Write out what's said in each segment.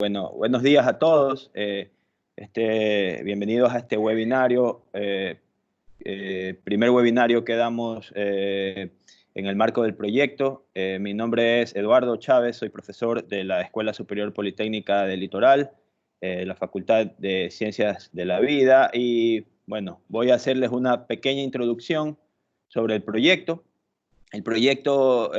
Bueno, buenos días a todos. Bienvenidos a este webinario, primer webinario que damos en el marco del proyecto. Mi nombre es Eduardo Chávez, soy profesor de la Escuela Superior Politécnica del Litoral, la Facultad de Ciencias de la Vida, y bueno, voy a hacerles una pequeña introducción sobre el proyecto. El proyecto,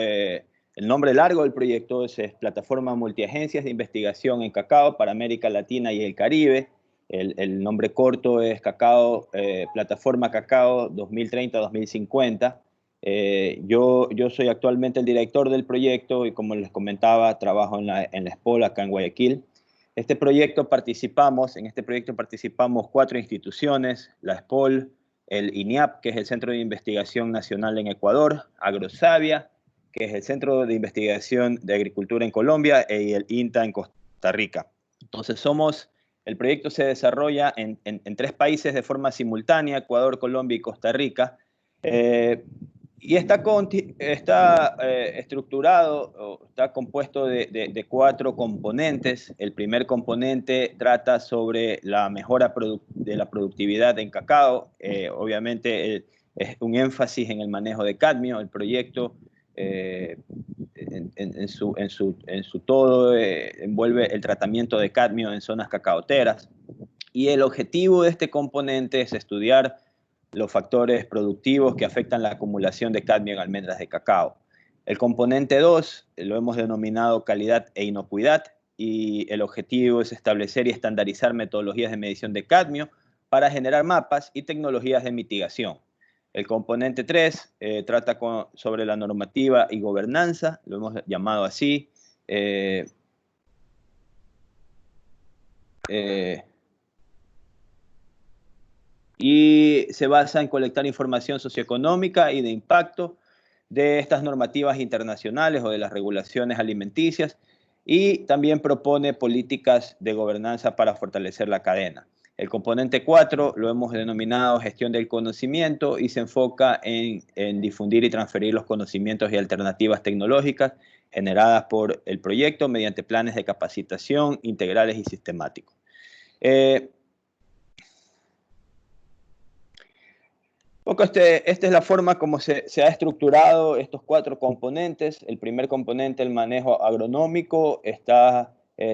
el nombre largo del proyecto es Plataforma Multiagencias de Investigación en Cacao para América Latina y el Caribe. El nombre corto es Plataforma Cacao 2030-2050. Yo soy actualmente el director del proyecto y, como les comentaba, trabajo en la SPOL acá en Guayaquil. En este proyecto participamos 4 instituciones: la SPOL, el INIAP, que es el Centro de Investigación Nacional en Ecuador; Agrosavia, que es el Centro de Investigación de Agricultura en Colombia; y el INTA en Costa Rica. Entonces el proyecto se desarrolla en 3 países de forma simultánea: Ecuador, Colombia y Costa Rica. Y está estructurado, está compuesto de 4 componentes. El primer componente trata sobre la mejora de la productividad en cacao. Obviamente es un énfasis en el manejo de cadmio. El proyecto en su todo envuelve el tratamiento de cadmio en zonas cacaoteras. Y el objetivo de este componente es estudiar los factores productivos que afectan la acumulación de cadmio en almendras de cacao. El componente 2 lo hemos denominado calidad e inocuidad, y el objetivo es establecer y estandarizar metodologías de medición de cadmio para generar mapas y tecnologías de mitigación. El componente 3 trata sobre la normativa y gobernanza, lo hemos llamado así. Y se basa en colectar información socioeconómica y de impacto de estas normativas internacionales o de las regulaciones alimenticias, y también propone políticas de gobernanza para fortalecer la cadena. El componente 4 lo hemos denominado gestión del conocimiento, y se enfoca en difundir y transferir los conocimientos y alternativas tecnológicas generadas por el proyecto mediante planes de capacitación integrales y sistemáticos. Esta es la forma como se ha estructurado estos 4 componentes. El primer componente, el manejo agronómico,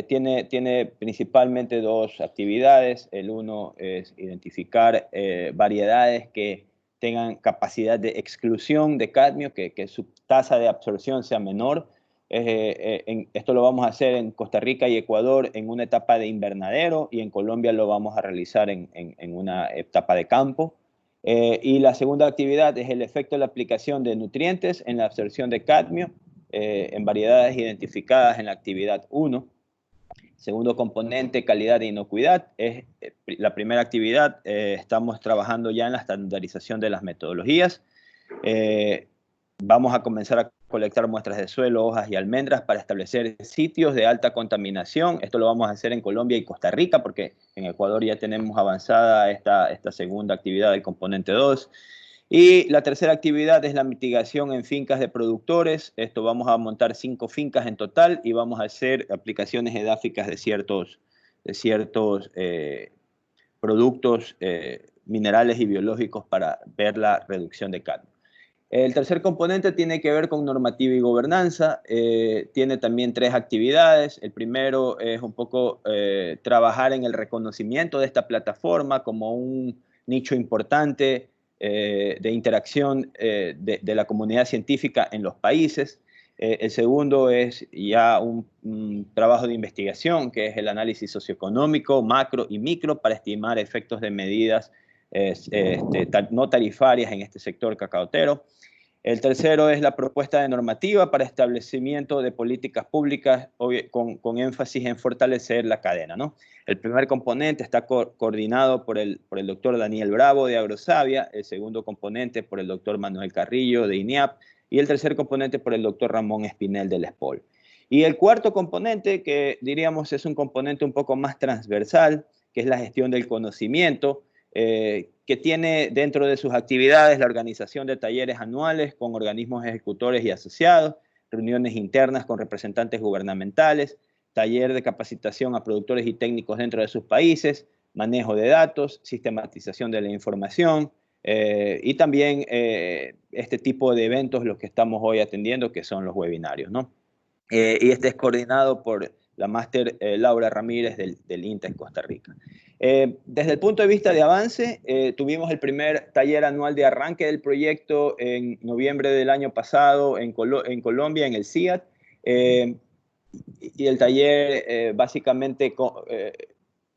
tiene principalmente 2 actividades. El uno es identificar variedades que tengan capacidad de exclusión de cadmio, que su tasa de absorción sea menor. Esto lo vamos a hacer en Costa Rica y Ecuador en una etapa de invernadero, y en Colombia lo vamos a realizar en una etapa de campo. Y la segunda actividad es el efecto de la aplicación de nutrientes en la absorción de cadmio en variedades identificadas en la actividad 1. Segundo componente, calidad e inocuidad, es la primera actividad. Estamos trabajando ya en la estandarización de las metodologías. Vamos a comenzar a colectar muestras de suelo, hojas y almendras para establecer sitios de alta contaminación. Esto lo vamos a hacer en Colombia y Costa Rica, porque en Ecuador ya tenemos avanzada esta segunda actividad del componente 2. Y la tercera actividad es la mitigación en fincas de productores. Esto vamos a montar 5 fincas en total, y vamos a hacer aplicaciones edáficas de ciertos productos minerales y biológicos para ver la reducción de cadmio. El tercer componente tiene que ver con normativa y gobernanza. Tiene también 3 actividades. El primero es un poco trabajar en el reconocimiento de esta plataforma como un nicho importante de interacción de la comunidad científica en los países. El segundo es ya un trabajo de investigación, que es el análisis socioeconómico, macro y micro, para estimar efectos de medidas no tarifarias en este sector cacaotero. El tercero es la propuesta de normativa para establecimiento de políticas públicas con énfasis en fortalecer la cadena, ¿no? El primer componente está coordinado por el doctor Daniel Bravo de Agrosavia, el segundo componente por el doctor Manuel Carrillo de INIAP, y el tercer componente por el doctor Ramón Espinel del SPOL. Y el cuarto componente, que diríamos es un componente un poco más transversal, que es la gestión del conocimiento, que tiene dentro de sus actividades la organización de talleres anuales con organismos ejecutores y asociados, reuniones internas con representantes gubernamentales, taller de capacitación a productores y técnicos dentro de sus países, manejo de datos, sistematización de la información, y también este tipo de eventos los que estamos hoy atendiendo, que son los webinarios, ¿no? Y este es coordinado por la máster Laura Ramírez del INTA en Costa Rica. Desde el punto de vista de avance, tuvimos el primer taller anual de arranque del proyecto en noviembre del año pasado en Colombia, en el CIAT, y el taller básicamente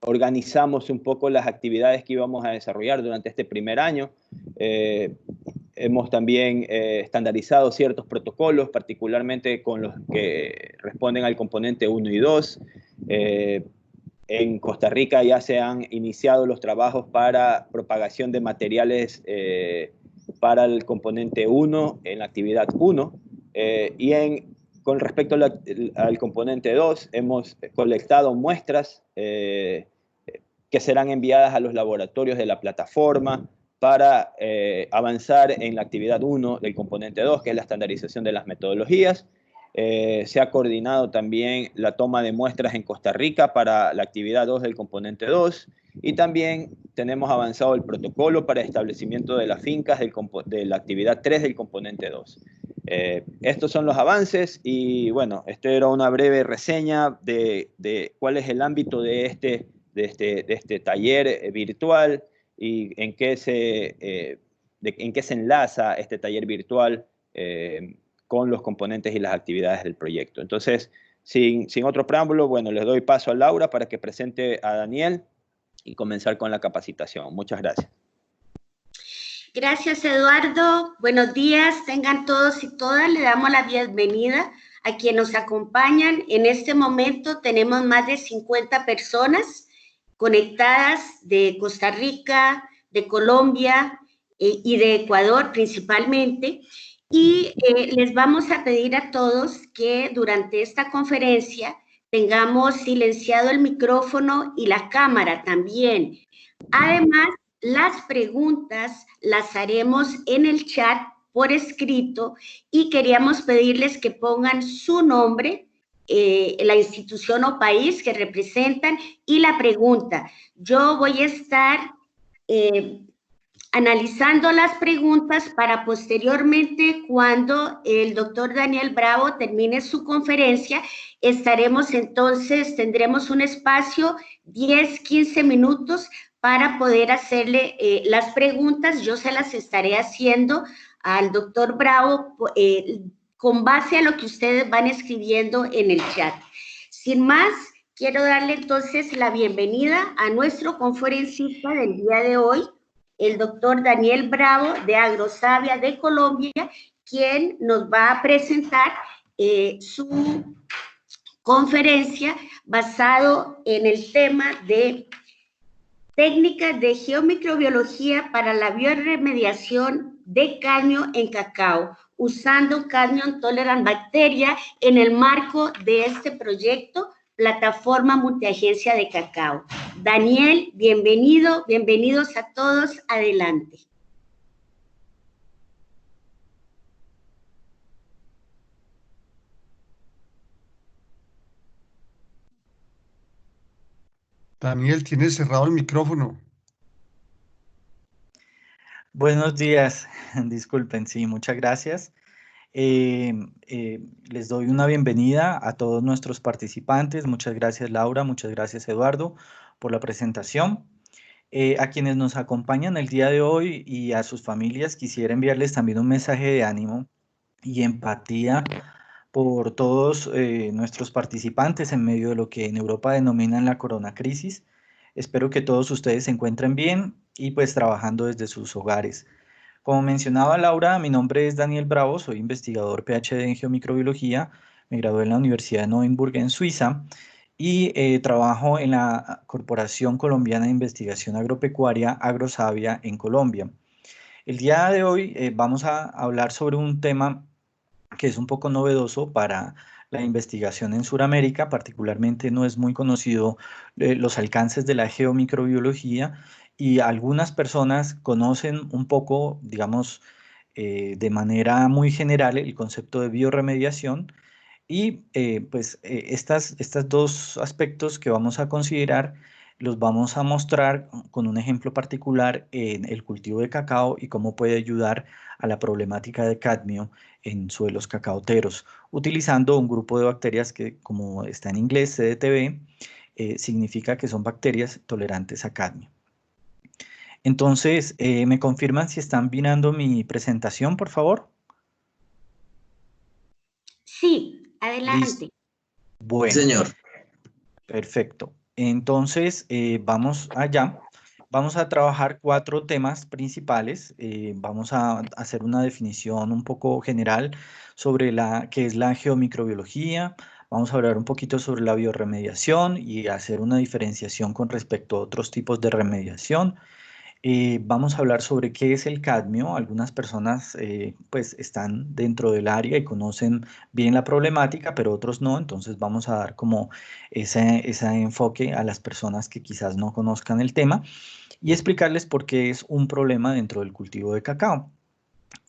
organizamos un poco las actividades que íbamos a desarrollar durante este primer año. Hemos también estandarizado ciertos protocolos, particularmente con los que responden al componente 1 y 2. En Costa Rica ya se han iniciado los trabajos para propagación de materiales para el componente 1 en la actividad 1. Con respecto al componente 2, hemos colectado muestras que serán enviadas a los laboratorios de la plataforma para avanzar en la actividad 1 del componente 2, que es la estandarización de las metodologías. Se ha coordinado también la toma de muestras en Costa Rica para la actividad 2 del componente 2, y también tenemos avanzado el protocolo para establecimiento de las fincas de la actividad 3 del componente 2. Estos son los avances y bueno, esto era una breve reseña de cuál es el ámbito de este taller virtual y en qué se enlaza este taller virtual con los componentes y las actividades del proyecto. Entonces, sin otro preámbulo, bueno, les doy paso a Laura para que presente a Daniel y comenzar con la capacitación. Muchas gracias. Gracias, Eduardo. Buenos días, tengan todos y todas. Le damos la bienvenida a quienes nos acompañan. En este momento tenemos más de 50 personas conectadas de Costa Rica, de Colombia y de Ecuador principalmente. Y les vamos a pedir a todos que durante esta conferencia tengamos silenciado el micrófono y la cámara también. Además, las preguntas las haremos en el chat por escrito y queríamos pedirles que pongan su nombre, la institución o país que representan y la pregunta. Yo voy a estar analizando las preguntas para posteriormente, cuando el doctor Daniel Bravo termine su conferencia, tendremos un espacio 10-15 minutos para poder hacerle las preguntas. Yo se las estaré haciendo al doctor Bravo con base a lo que ustedes van escribiendo en el chat. Sin más, quiero darle entonces la bienvenida a nuestro conferencista del día de hoy, el doctor Daniel Bravo de Agrosavia de Colombia, quien nos va a presentar su conferencia basado en el tema de técnicas de geomicrobiología para la bioremediación de cadmio en cacao, usando Cadmium Tolerant Bacteria en el marco de este proyecto Plataforma Multiagencia de Cacao. Daniel, bienvenido, bienvenidos a todos, adelante. Daniel, tienes cerrado el micrófono. Buenos días, disculpen, sí, muchas gracias. Les doy una bienvenida a todos nuestros participantes. Muchas gracias, Laura, muchas gracias, Eduardo, por la presentación. A quienes nos acompañan el día de hoy y a sus familias, quisiera enviarles también un mensaje de ánimo y empatía por todos nuestros participantes en medio de lo que en Europa denominan la coronacrisis. Espero que todos ustedes se encuentren bien y pues trabajando desde sus hogares. Como mencionaba Laura, mi nombre es Daniel Bravo, soy investigador PhD en geomicrobiología, me gradué en la Universidad de Neuenburg en Suiza y trabajo en la Corporación Colombiana de Investigación Agropecuaria Agrosavia en Colombia. El día de hoy vamos a hablar sobre un tema que es un poco novedoso para la investigación en Sudamérica, particularmente no es muy conocido los alcances de la geomicrobiología, y algunas personas conocen un poco, digamos, de manera muy general el concepto de bioremediación, Y pues estas dos aspectos que vamos a considerar los vamos a mostrar con un ejemplo particular en el cultivo de cacao y cómo puede ayudar a la problemática de cadmio en suelos cacaoteros, utilizando un grupo de bacterias que, como está en inglés, CDTB, significa que son bacterias tolerantes a cadmio. Entonces, ¿me confirman si están mirando mi presentación, por favor? Sí, Listo. adelante. Bueno, Señor. perfecto. Entonces, vamos allá. Vamos a trabajar 4 temas principales. Vamos a hacer una definición un poco general sobre qué es la geomicrobiología. Vamos a hablar un poquito sobre la biorremediación y hacer una diferenciación con respecto a otros tipos de remediación. Vamos a hablar sobre qué es el cadmio. Algunas personas pues están dentro del área y conocen bien la problemática, pero otros no. Entonces vamos a dar como ese enfoque a las personas que quizás no conozcan el tema y explicarles por qué es un problema dentro del cultivo de cacao.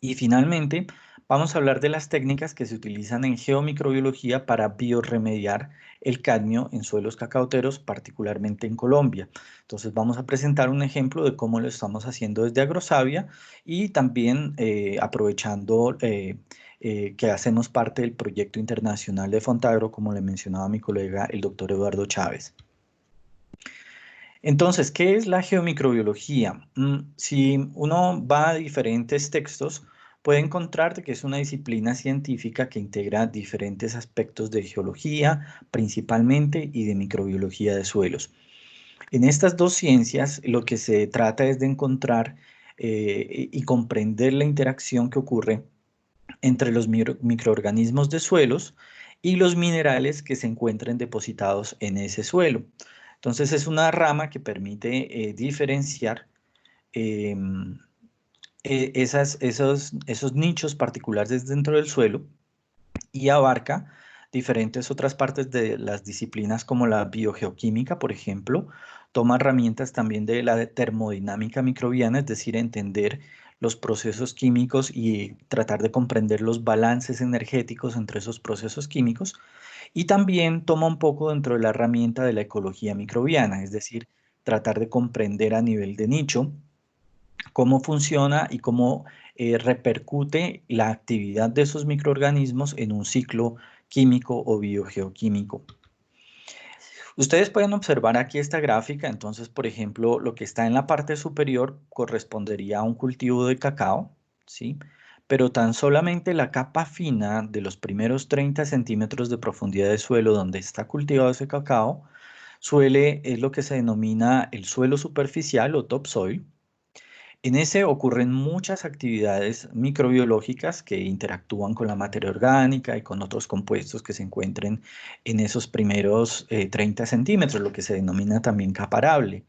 Y finalmente, vamos a hablar de las técnicas que se utilizan en geomicrobiología para biorremediar el cadmio en suelos cacaoteros, particularmente en Colombia. Entonces vamos a presentar un ejemplo de cómo lo estamos haciendo desde Agrosavia y también aprovechando que hacemos parte del proyecto internacional de Fontagro, como le mencionaba mi colega, el doctor Eduardo Chávez. Entonces, ¿qué es la geomicrobiología? Si uno va a diferentes textos, puede encontrar que es una disciplina científica que integra diferentes aspectos de geología, principalmente, y de microbiología de suelos. En estas dos ciencias, lo que se trata es de encontrar y comprender la interacción que ocurre entre los microorganismos de suelos y los minerales que se encuentran depositados en ese suelo. Entonces es una rama que permite diferenciar esos nichos particulares dentro del suelo y abarca diferentes otras partes de las disciplinas como la biogeoquímica, por ejemplo, toma herramientas también de la termodinámica microbiana, es decir, entender los procesos químicos y tratar de comprender los balances energéticos entre esos procesos químicos, y también toma un poco dentro de la herramienta de la ecología microbiana, es decir, tratar de comprender a nivel de nicho cómo funciona y cómo repercute la actividad de esos microorganismos en un ciclo químico o biogeoquímico. Ustedes pueden observar aquí esta gráfica. Entonces, por ejemplo, lo que está en la parte superior correspondería a un cultivo de cacao, ¿sí? Pero tan solamente la capa fina de los primeros 30 centímetros de profundidad de suelo donde está cultivado ese cacao es lo que se denomina el suelo superficial o topsoil. En ese ocurren muchas actividades microbiológicas que interactúan con la materia orgánica y con otros compuestos que se encuentren en esos primeros 30 centímetros, lo que se denomina también capa arable.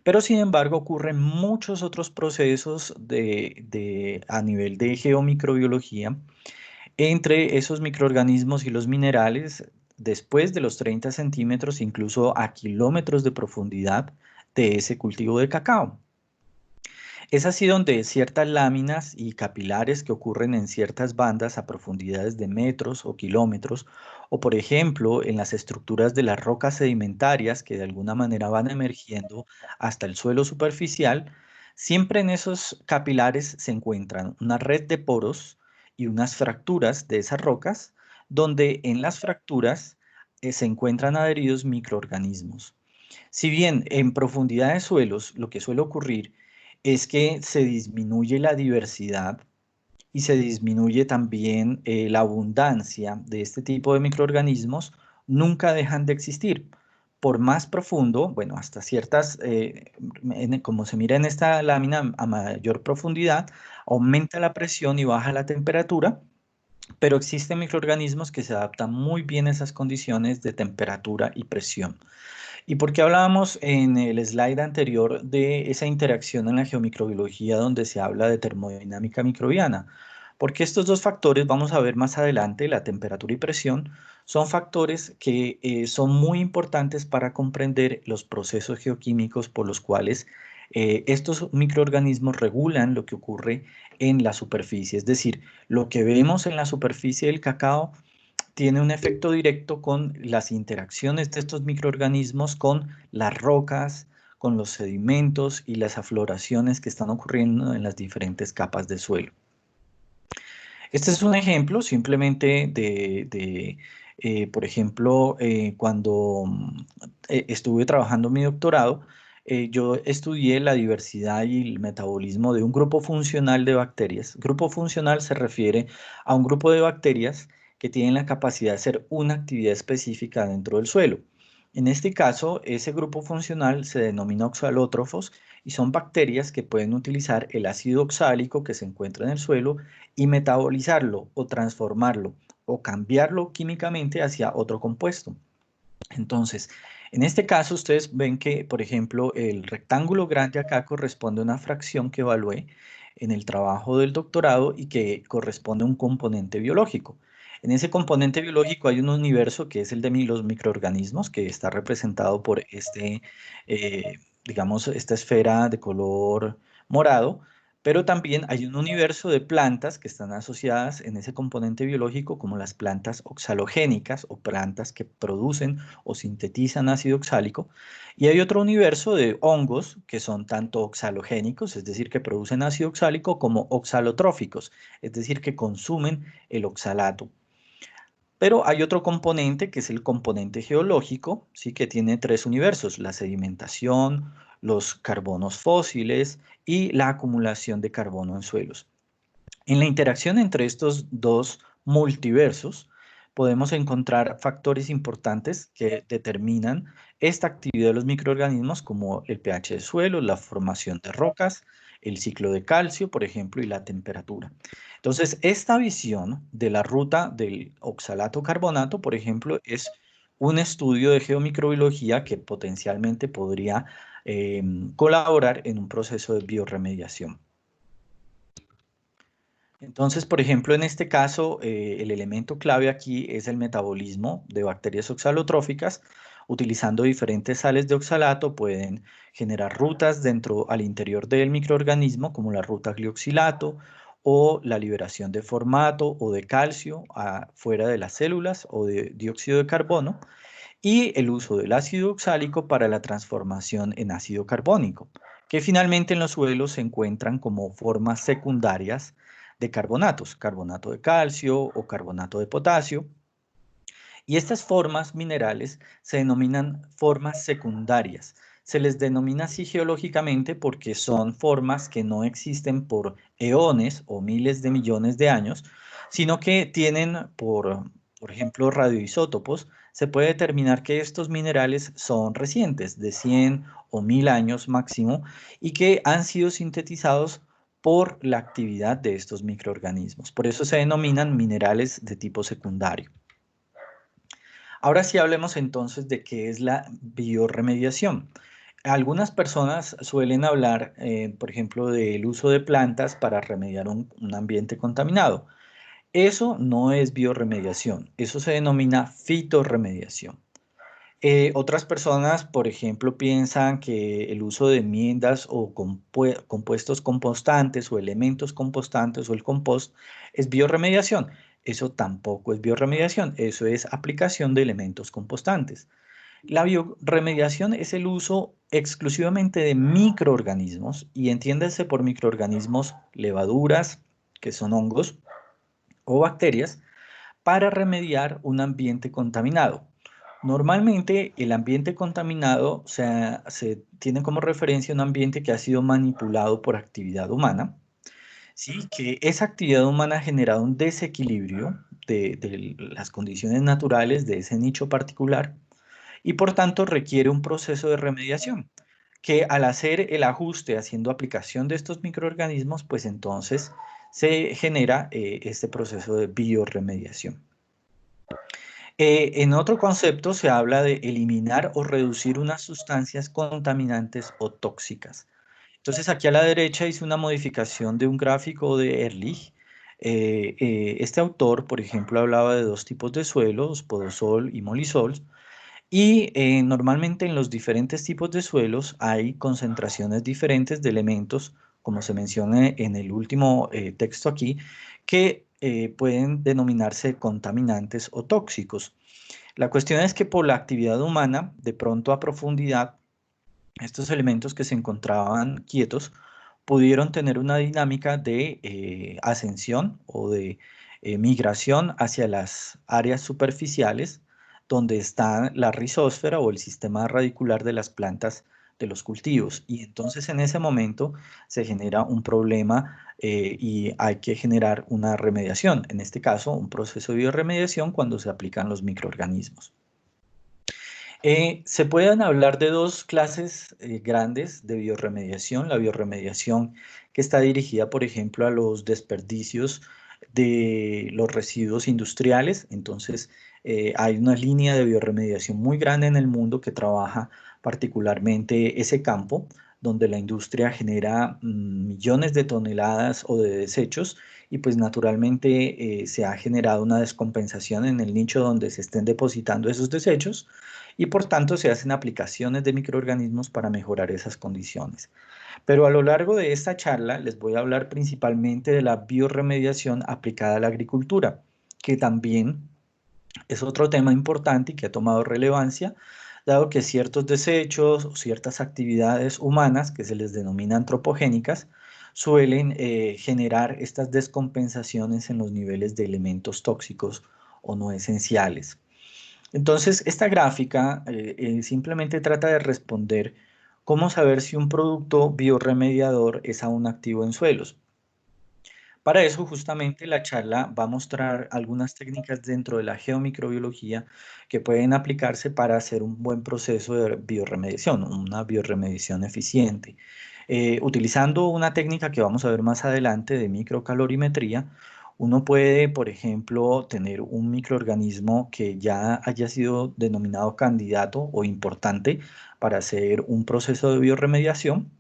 Pero sin embargo ocurren muchos otros procesos a nivel de geomicrobiología entre esos microorganismos y los minerales después de los 30 centímetros, incluso a kilómetros de profundidad de ese cultivo de cacao. Es así donde ciertas láminas y capilares que ocurren en ciertas bandas a profundidades de metros o kilómetros, o por ejemplo en las estructuras de las rocas sedimentarias que de alguna manera van emergiendo hasta el suelo superficial, siempre en esos capilares se encuentran una red de poros y unas fracturas de esas rocas, donde en las fracturas se encuentran adheridos microorganismos. Si bien en profundidad de suelos lo que suele ocurrir es que se disminuye la diversidad y se disminuye también la abundancia de este tipo de microorganismos, nunca dejan de existir. Por más profundo, bueno, hasta ciertas, como se mira en esta lámina, a mayor profundidad, aumenta la presión y baja la temperatura, pero existen microorganismos que se adaptan muy bien a esas condiciones de temperatura y presión. ¿Y por qué hablábamos en el slide anterior de esa interacción en la geomicrobiología donde se habla de termodinámica microbiana? Porque estos dos factores, vamos a ver más adelante, la temperatura y presión, son factores que son muy importantes para comprender los procesos geoquímicos por los cuales estos microorganismos regulan lo que ocurre en la superficie. Es decir, lo que vemos en la superficie del cacao tiene un efecto directo con las interacciones de estos microorganismos con las rocas, con los sedimentos y las afloraciones que están ocurriendo en las diferentes capas de suelo. Este es un ejemplo simplemente por ejemplo, cuando estuve trabajando mi doctorado, yo estudié la diversidad y el metabolismo de un grupo funcional de bacterias. Grupo funcional se refiere a un grupo de bacterias que tienen la capacidad de hacer una actividad específica dentro del suelo. En este caso, ese grupo funcional se denomina oxalótrofos y son bacterias que pueden utilizar el ácido oxálico que se encuentra en el suelo y metabolizarlo o transformarlo o cambiarlo químicamente hacia otro compuesto. Entonces, en este caso ustedes ven que, por ejemplo, el rectángulo grande acá corresponde a una fracción que evalué en el trabajo del doctorado y que corresponde a un componente biológico. En ese componente biológico hay un universo que es el de los microorganismos, que está representado por digamos, esta esfera de color morado, pero también hay un universo de plantas que están asociadas en ese componente biológico como las plantas oxalogénicas o plantas que producen o sintetizan ácido oxálico. Y hay otro universo de hongos que son tanto oxalogénicos, es decir, que producen ácido oxálico, como oxalotróficos, es decir, que consumen el oxalato. Pero hay otro componente que es el componente geológico, ¿sí? Que tiene tres universos: la sedimentación, los carbonos fósiles y la acumulación de carbono en suelos. En la interacción entre estos dos multiversos podemos encontrar factores importantes que determinan esta actividad de los microorganismos, como el pH del suelo, la formación de rocas, el ciclo de calcio, por ejemplo, y la temperatura. Entonces, esta visión de la ruta del oxalato-carbonato, por ejemplo, es un estudio de geomicrobiología que potencialmente podría colaborar en un proceso de biorremediación. Entonces, por ejemplo, en este caso, el elemento clave aquí es el metabolismo de bacterias oxalotróficas. Utilizando diferentes sales de oxalato pueden generar rutas al interior del microorganismo, como la ruta glioxilato o la liberación de formato o de calcio fuera de las células o de dióxido de carbono, y el uso del ácido oxálico para la transformación en ácido carbónico, que finalmente en los suelos se encuentran como formas secundarias de carbonatos, carbonato de calcio o carbonato de potasio. Y estas formas minerales se denominan formas secundarias. Se les denomina así geológicamente porque son formas que no existen por eones o miles de millones de años, sino que tienen, por ejemplo, radioisótopos. Se puede determinar que estos minerales son recientes, de 100 o 1000 años máximo, y que han sido sintetizados por la actividad de estos microorganismos. Por eso se denominan minerales de tipo secundario. Ahora sí hablemos entonces de qué es la biorremediación. Algunas personas suelen hablar, por ejemplo, del uso de plantas para remediar un ambiente contaminado. Eso no es biorremediación, eso se denomina fitorremediación. Otras personas, por ejemplo, piensan que el uso de enmiendas o compuestos compostantes o elementos compostantes o el compost es biorremediación. Eso tampoco es biorremediación, eso es aplicación de elementos compostantes. La biorremediación es el uso exclusivamente de microorganismos, y entiéndase por microorganismos levaduras, que son hongos, o bacterias, para remediar un ambiente contaminado. Normalmente el ambiente contaminado se tiene como referencia un ambiente que ha sido manipulado por actividad humana, ¿sí? Que esa actividad humana ha generado un desequilibrio de las condiciones naturales de ese nicho particular y por tanto requiere un proceso de remediación que, al hacer el ajuste haciendo aplicación de estos microorganismos, pues entonces se genera este proceso de biorremediación. En otro concepto se habla de eliminar o reducir unas sustancias contaminantes o tóxicas. Entonces aquí a la derecha hice una modificación de un gráfico de Ehrlich. Este autor, por ejemplo, hablaba de dos tipos de suelos, podosol y molisol, y normalmente en los diferentes tipos de suelos hay concentraciones diferentes de elementos, como se menciona en el último texto aquí, que pueden denominarse contaminantes o tóxicos. La cuestión es que por la actividad humana, de pronto a profundidad, estos elementos que se encontraban quietos pudieron tener una dinámica de ascensión o de migración hacia las áreas superficiales donde está la rizósfera o el sistema radicular de las plantas de los cultivos. Y entonces en ese momento se genera un problema y hay que generar una remediación. En este caso, un proceso de biorremediación cuando se aplican los microorganismos. Se pueden hablar de dos clases grandes de biorremediación. La biorremediación que está dirigida, por ejemplo, a los desperdicios de los residuos industriales. Entonces, hay una línea de biorremediación muy grande en el mundo que trabaja particularmente ese campo, donde la industria genera millones de toneladas o de desechos y pues naturalmente se ha generado una descompensación en el nicho donde se estén depositando esos desechos y por tanto se hacen aplicaciones de microorganismos para mejorar esas condiciones. Pero a lo largo de esta charla les voy a hablar principalmente de la biorremediación aplicada a la agricultura, que también es otro tema importante y que ha tomado relevancia, dado que ciertos desechos o ciertas actividades humanas, que se les denomina antropogénicas, suelen generar estas descompensaciones en los niveles de elementos tóxicos o no esenciales. Entonces, esta gráfica simplemente trata de responder cómo saber si un producto biorremediador es aún activo en suelos. Para eso, justamente, la charla va a mostrar algunas técnicas dentro de la geomicrobiología que pueden aplicarse para hacer un buen proceso de biorremediación, una biorremediación eficiente. Utilizando una técnica que vamos a ver más adelante de microcalorimetría, uno puede, por ejemplo, tener un microorganismo que ya haya sido denominado candidato o importante para hacer un proceso de biorremediación.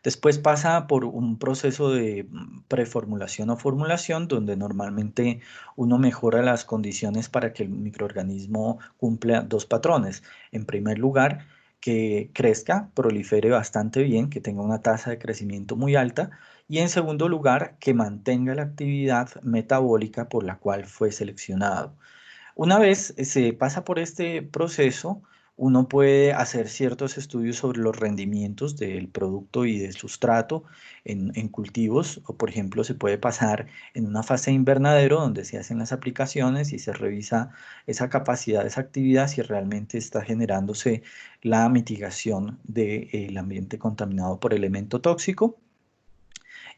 Después pasa por un proceso de preformulación o formulación, donde normalmente uno mejora las condiciones para que el microorganismo cumpla dos patrones. En primer lugar, que crezca, prolifere bastante bien, que tenga una tasa de crecimiento muy alta. Y en segundo lugar, que mantenga la actividad metabólica por la cual fue seleccionado. Una vez se pasa por este proceso, uno puede hacer ciertos estudios sobre los rendimientos del producto y del sustrato en cultivos, o por ejemplo se puede pasar en una fase de invernadero donde se hacen las aplicaciones y se revisa esa capacidad, esa actividad, si realmente está generándose la mitigación del ambiente contaminado por elemento tóxico.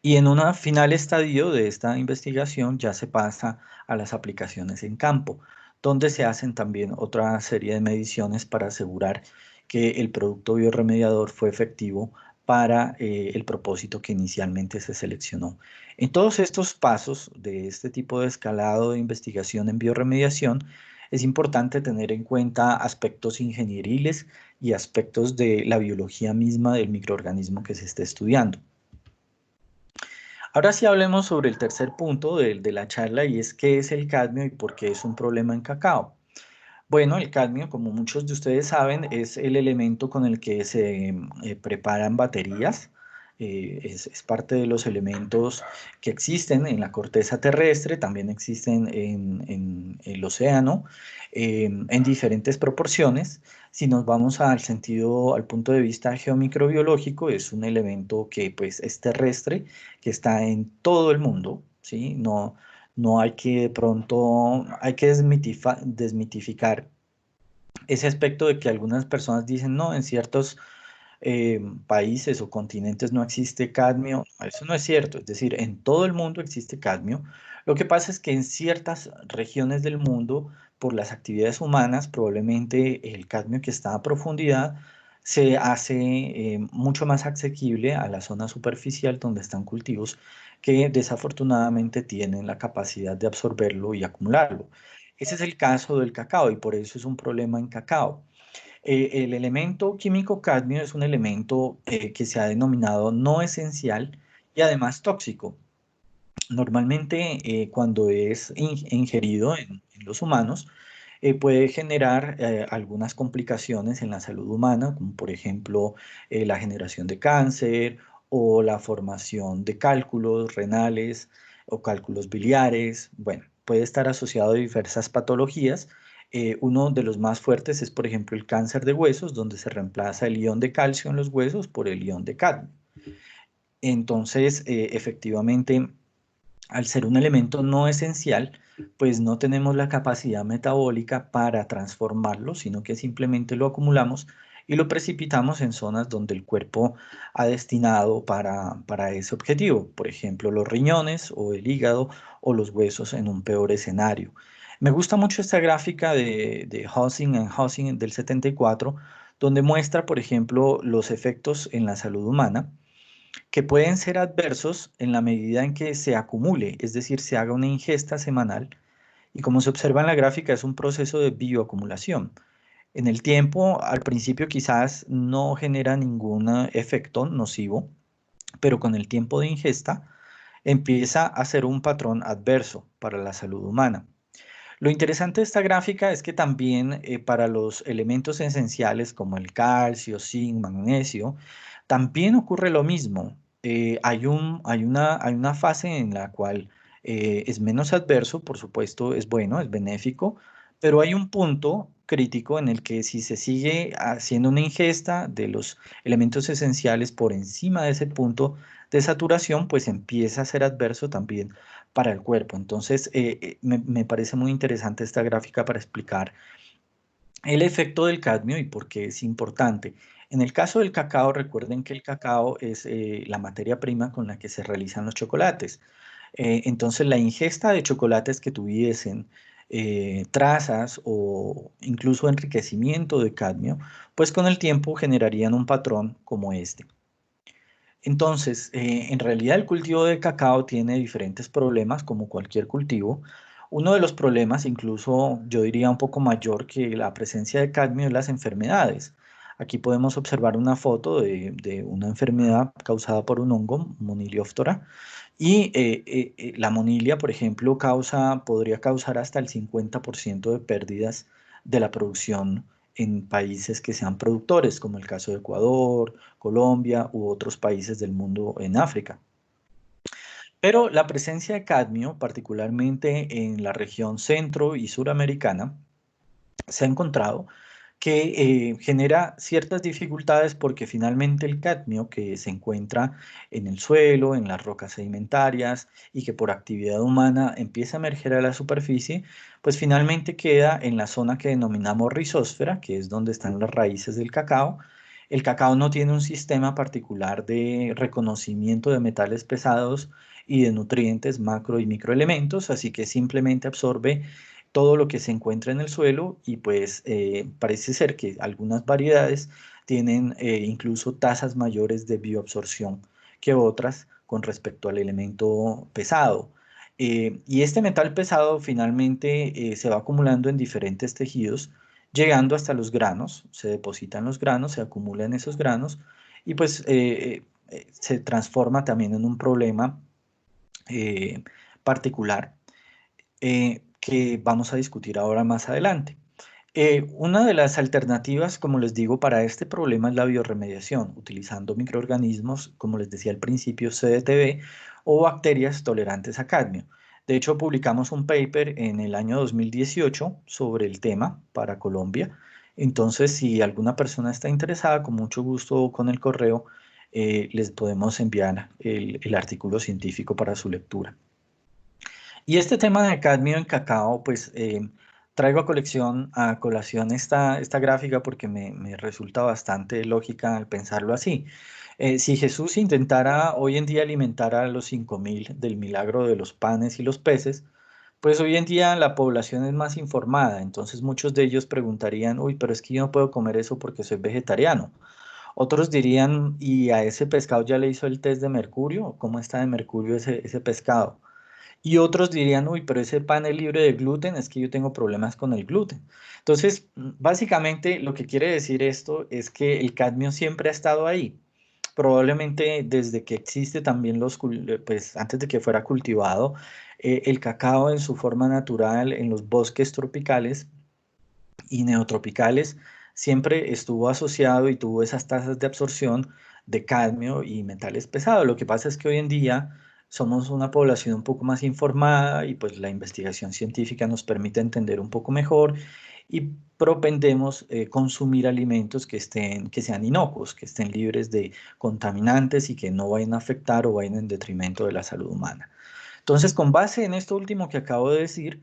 Y en un final estadio de esta investigación ya se pasa a las aplicaciones en campo, donde se hacen también otra serie de mediciones para asegurar que el producto biorremediador fue efectivo para el propósito que inicialmente se seleccionó. En todos estos pasos de este tipo de escalado de investigación en biorremediación, es importante tener en cuenta aspectos ingenieriles y aspectos de la biología misma del microorganismo que se esté estudiando. Ahora sí hablemos sobre el tercer punto de la charla y es qué es el cadmio y por qué es un problema en cacao. Bueno, el cadmio, como muchos de ustedes saben, es el elemento con el que se preparan baterías. Es parte de los elementos que existen en la corteza terrestre, también existen en el océano, en diferentes proporciones. Si nos vamos al punto de vista geomicrobiológico, es un elemento que pues es terrestre, que está en todo el mundo, ¿sí? No hay que de pronto, hay que desmitificar ese aspecto de que algunas personas dicen, no, en ciertos países o continentes no existe cadmio. Eso no es cierto, es decir, en todo el mundo existe cadmio. Lo que pasa es que en ciertas regiones del mundo, por las actividades humanas, probablemente el cadmio que está a profundidad se hace mucho más asequible a la zona superficial donde están cultivos que desafortunadamente tienen la capacidad de absorberlo y acumularlo. Ese es el caso del cacao y por eso es un problema en cacao. El elemento químico cadmio es un elemento que se ha denominado no esencial y además tóxico. Normalmente cuando es ingerido en los humanos puede generar algunas complicaciones en la salud humana, como por ejemplo la generación de cáncer o la formación de cálculos renales, o cálculos biliares. Bueno, puede estar asociado a diversas patologías. Uno de los más fuertes es, por ejemplo, el cáncer de huesos, donde se reemplaza el ion de calcio en los huesos por el ion de cadmio. Entonces, efectivamente, al ser un elemento no esencial, pues no tenemos la capacidad metabólica para transformarlo, sino que simplemente lo acumulamos y lo precipitamos en zonas donde el cuerpo ha destinado para ese objetivo, por ejemplo, los riñones o el hígado o los huesos en un peor escenario. Me gusta mucho esta gráfica de Housing del 74, donde muestra, por ejemplo, los efectos en la salud humana que pueden ser adversos en la medida en que se acumule, es decir, se haga una ingesta semanal. Y como se observa en la gráfica, es un proceso de bioacumulación. En el tiempo, al principio quizás no genera ningún efecto nocivo, pero con el tiempo de ingesta empieza a ser un patrón adverso para la salud humana. Lo interesante de esta gráfica es que también para los elementos esenciales como el calcio, zinc, magnesio, también ocurre lo mismo. Hay una fase en la cual es menos adverso, por supuesto, es bueno, es benéfico, pero hay un punto crítico en el que si se sigue haciendo una ingesta de los elementos esenciales por encima de ese punto de saturación, pues empieza a ser adverso también para el cuerpo. Entonces, me parece muy interesante esta gráfica para explicar el efecto del cadmio y por qué es importante. En el caso del cacao, recuerden que el cacao es la materia prima con la que se realizan los chocolates. Entonces, la ingesta de chocolates que tuviesen trazas o incluso enriquecimiento de cadmio, pues con el tiempo generarían un patrón como este. Entonces, en realidad el cultivo de cacao tiene diferentes problemas, como cualquier cultivo. Uno de los problemas, incluso yo diría un poco mayor que la presencia de cadmio, es las enfermedades. Aquí podemos observar una foto de una enfermedad causada por un hongo, Monilióftora, y la monilia, por ejemplo, podría causar hasta el 50% de pérdidas de la producción en países que sean productores, como el caso de Ecuador, Colombia u otros países del mundo en África. Pero la presencia de cadmio, particularmente en la región centro y suramericana, se ha encontrado que genera ciertas dificultades porque finalmente el cadmio que se encuentra en el suelo, en las rocas sedimentarias y que por actividad humana empieza a emerger a la superficie, pues finalmente queda en la zona que denominamos rizósfera, que es donde están las raíces del cacao. El cacao no tiene un sistema particular de reconocimiento de metales pesados y de nutrientes macro y microelementos, así que simplemente absorbe todo lo que se encuentra en el suelo y pues parece ser que algunas variedades tienen incluso tasas mayores de bioabsorción que otras con respecto al elemento pesado. Y este metal pesado finalmente se va acumulando en diferentes tejidos, llegando hasta los granos, se depositan los granos, se acumulan esos granos y pues se transforma también en un problema particular que vamos a discutir ahora más adelante. Una de las alternativas, como les digo, para este problema es la bioremediación, utilizando microorganismos, como les decía al principio, CDTB, o bacterias tolerantes a cadmio. De hecho, publicamos un paper en el año 2018 sobre el tema para Colombia. Entonces, si alguna persona está interesada, con mucho gusto con el correo, les podemos enviar el artículo científico para su lectura. Y este tema de cadmio en cacao, pues traigo a colación esta gráfica porque me resulta bastante lógica al pensarlo así. Si Jesús intentara hoy en día alimentar a los 5.000 del milagro de los panes y los peces, pues hoy en día la población es más informada, entonces muchos de ellos preguntarían, uy, pero es que yo no puedo comer eso porque soy vegetariano. Otros dirían, ¿y a ese pescado ya le hizo el test de mercurio? ¿Cómo está de mercurio ese pescado? Y otros dirían, uy, pero ese pan es libre de gluten, es que yo tengo problemas con el gluten. Entonces, básicamente lo que quiere decir esto es que el cadmio siempre ha estado ahí. Probablemente desde que existe también pues antes de que fuera cultivado, el cacao en su forma natural en los bosques tropicales y neotropicales siempre estuvo asociado y tuvo esas tasas de absorción de cadmio y metales pesados. Lo que pasa es que hoy en día somos una población un poco más informada y pues la investigación científica nos permite entender un poco mejor y propendemos consumir alimentos que sean inocuos, que estén libres de contaminantes y que no vayan a afectar o vayan en detrimento de la salud humana. Entonces, con base en esto último que acabo de decir,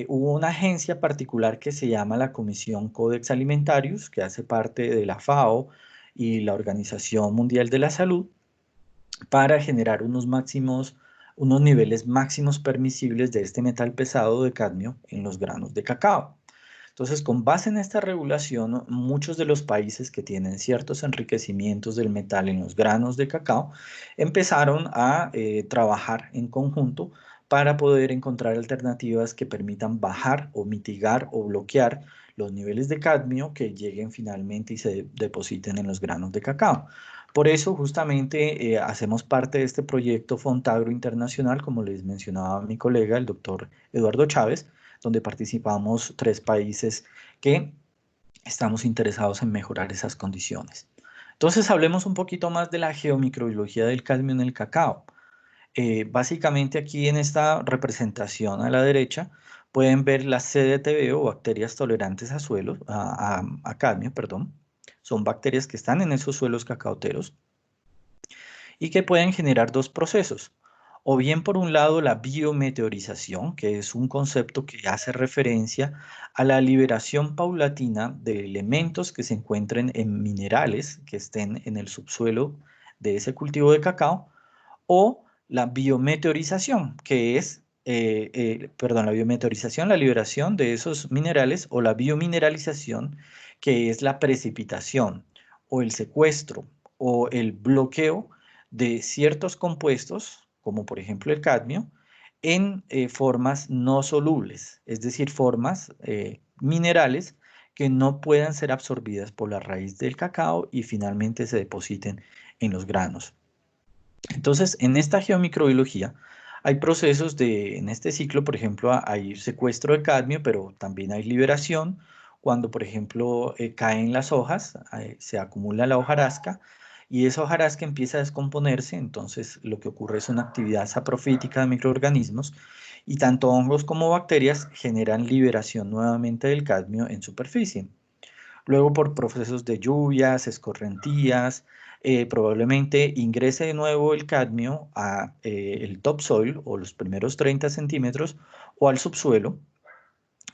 hubo una agencia particular que se llama la Comisión Codex Alimentarius, que hace parte de la FAO y la Organización Mundial de la Salud, para generar unos niveles máximos permisibles de este metal pesado de cadmio en los granos de cacao. Entonces, con base en esta regulación, muchos de los países que tienen ciertos enriquecimientos del metal en los granos de cacao empezaron a trabajar en conjunto para poder encontrar alternativas que permitan bajar o mitigar o bloquear los niveles de cadmio que lleguen finalmente y se depositen en los granos de cacao. Por eso, justamente, hacemos parte de este proyecto Fontagro Internacional, como les mencionaba mi colega, el doctor Eduardo Chávez, donde participamos 3 países que estamos interesados en mejorar esas condiciones. Entonces, hablemos un poquito más de la geomicrobiología del cadmio en el cacao. Básicamente aquí en esta representación a la derecha pueden ver las CDTB o bacterias tolerantes a suelos, a cadmio, perdón. Son bacterias que están en esos suelos cacaoteros y que pueden generar 2 procesos. O bien por un lado la biometeorización, que es un concepto que hace referencia a la liberación paulatina de elementos que se encuentren en minerales que estén en el subsuelo de ese cultivo de cacao, o la biometeorización, que es, la biometeorización, la liberación de esos minerales, o la biomineralización, que es la precipitación o el secuestro o el bloqueo de ciertos compuestos, como por ejemplo el cadmio, en formas no solubles, es decir, formas minerales que no puedan ser absorbidas por la raíz del cacao y finalmente se depositen en los granos. Entonces, en esta geomicrobiología hay procesos en este ciclo, por ejemplo, hay secuestro de cadmio, pero también hay liberación. Cuando, por ejemplo, caen las hojas, se acumula la hojarasca y esa hojarasca empieza a descomponerse, entonces lo que ocurre es una actividad saprofítica de microorganismos y tanto hongos como bacterias generan liberación nuevamente del cadmio en superficie. Luego por procesos de lluvias, escorrentías, probablemente ingrese de nuevo el cadmio a el topsoil o los primeros 30 centímetros o al subsuelo,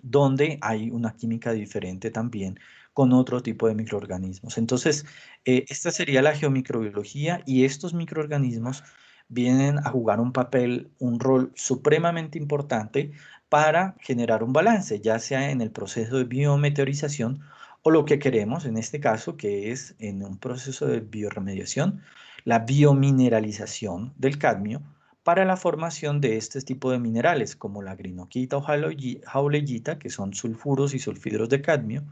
donde hay una química diferente también con otro tipo de microorganismos. Entonces, esta sería la geomicrobiología y estos microorganismos vienen a jugar un rol supremamente importante para generar un balance, ya sea en el proceso de biometeorización o lo que queremos en este caso, que es en un proceso de bioremediación, la biomineralización del cadmio para la formación de este tipo de minerales, como la grinoquita o jaulellita, que son sulfuros y sulfidros de cadmio,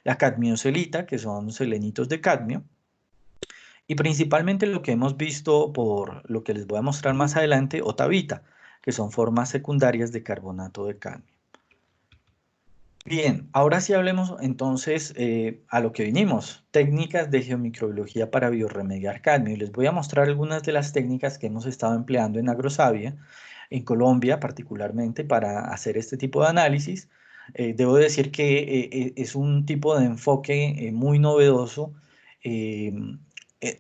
la cadmioselita, que son selenitos de cadmio, y principalmente lo que hemos visto por lo que les voy a mostrar más adelante, otavita, que son formas secundarias de carbonato de cadmio. Bien, ahora sí hablemos entonces a lo que vinimos, técnicas de geomicrobiología para biorremediar cadmio. Y les voy a mostrar algunas de las técnicas que hemos estado empleando en Agrosavia, en Colombia particularmente, para hacer este tipo de análisis. Debo decir que es un tipo de enfoque muy novedoso.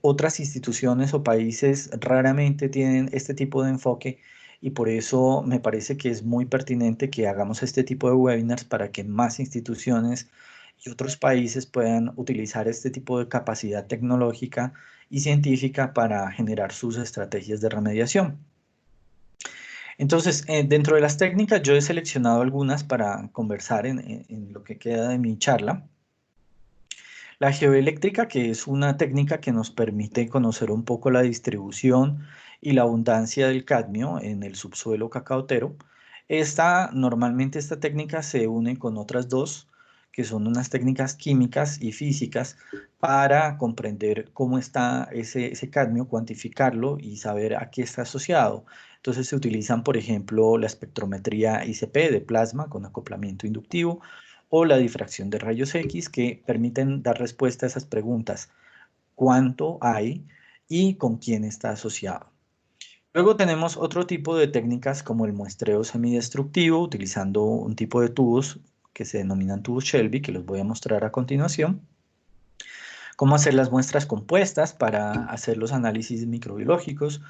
Otras instituciones o países raramente tienen este tipo de enfoque y por eso me parece que es muy pertinente que hagamos este tipo de webinars para que más instituciones y otros países puedan utilizar este tipo de capacidad tecnológica y científica para generar sus estrategias de remediación. Entonces, dentro de las técnicas yo he seleccionado algunas para conversar en lo que queda de mi charla. La geoeléctrica, que es una técnica que nos permite conocer un poco la distribución y la abundancia del cadmio en el subsuelo cacaotero. Normalmente esta técnica se une con otras 2, que son unas técnicas químicas y físicas para comprender cómo está ese cadmio, cuantificarlo y saber a qué está asociado. Entonces se utilizan, por ejemplo, la espectrometría ICP de plasma con acoplamiento inductivo, o la difracción de rayos X, que permiten dar respuesta a esas preguntas. ¿Cuánto hay y con quién está asociado? Luego tenemos otro tipo de técnicas como el muestreo semidestructivo, utilizando un tipo de tubos que se denominan tubos Shelby, que los voy a mostrar a continuación. Cómo hacer las muestras compuestas para hacer los análisis microbiológicos,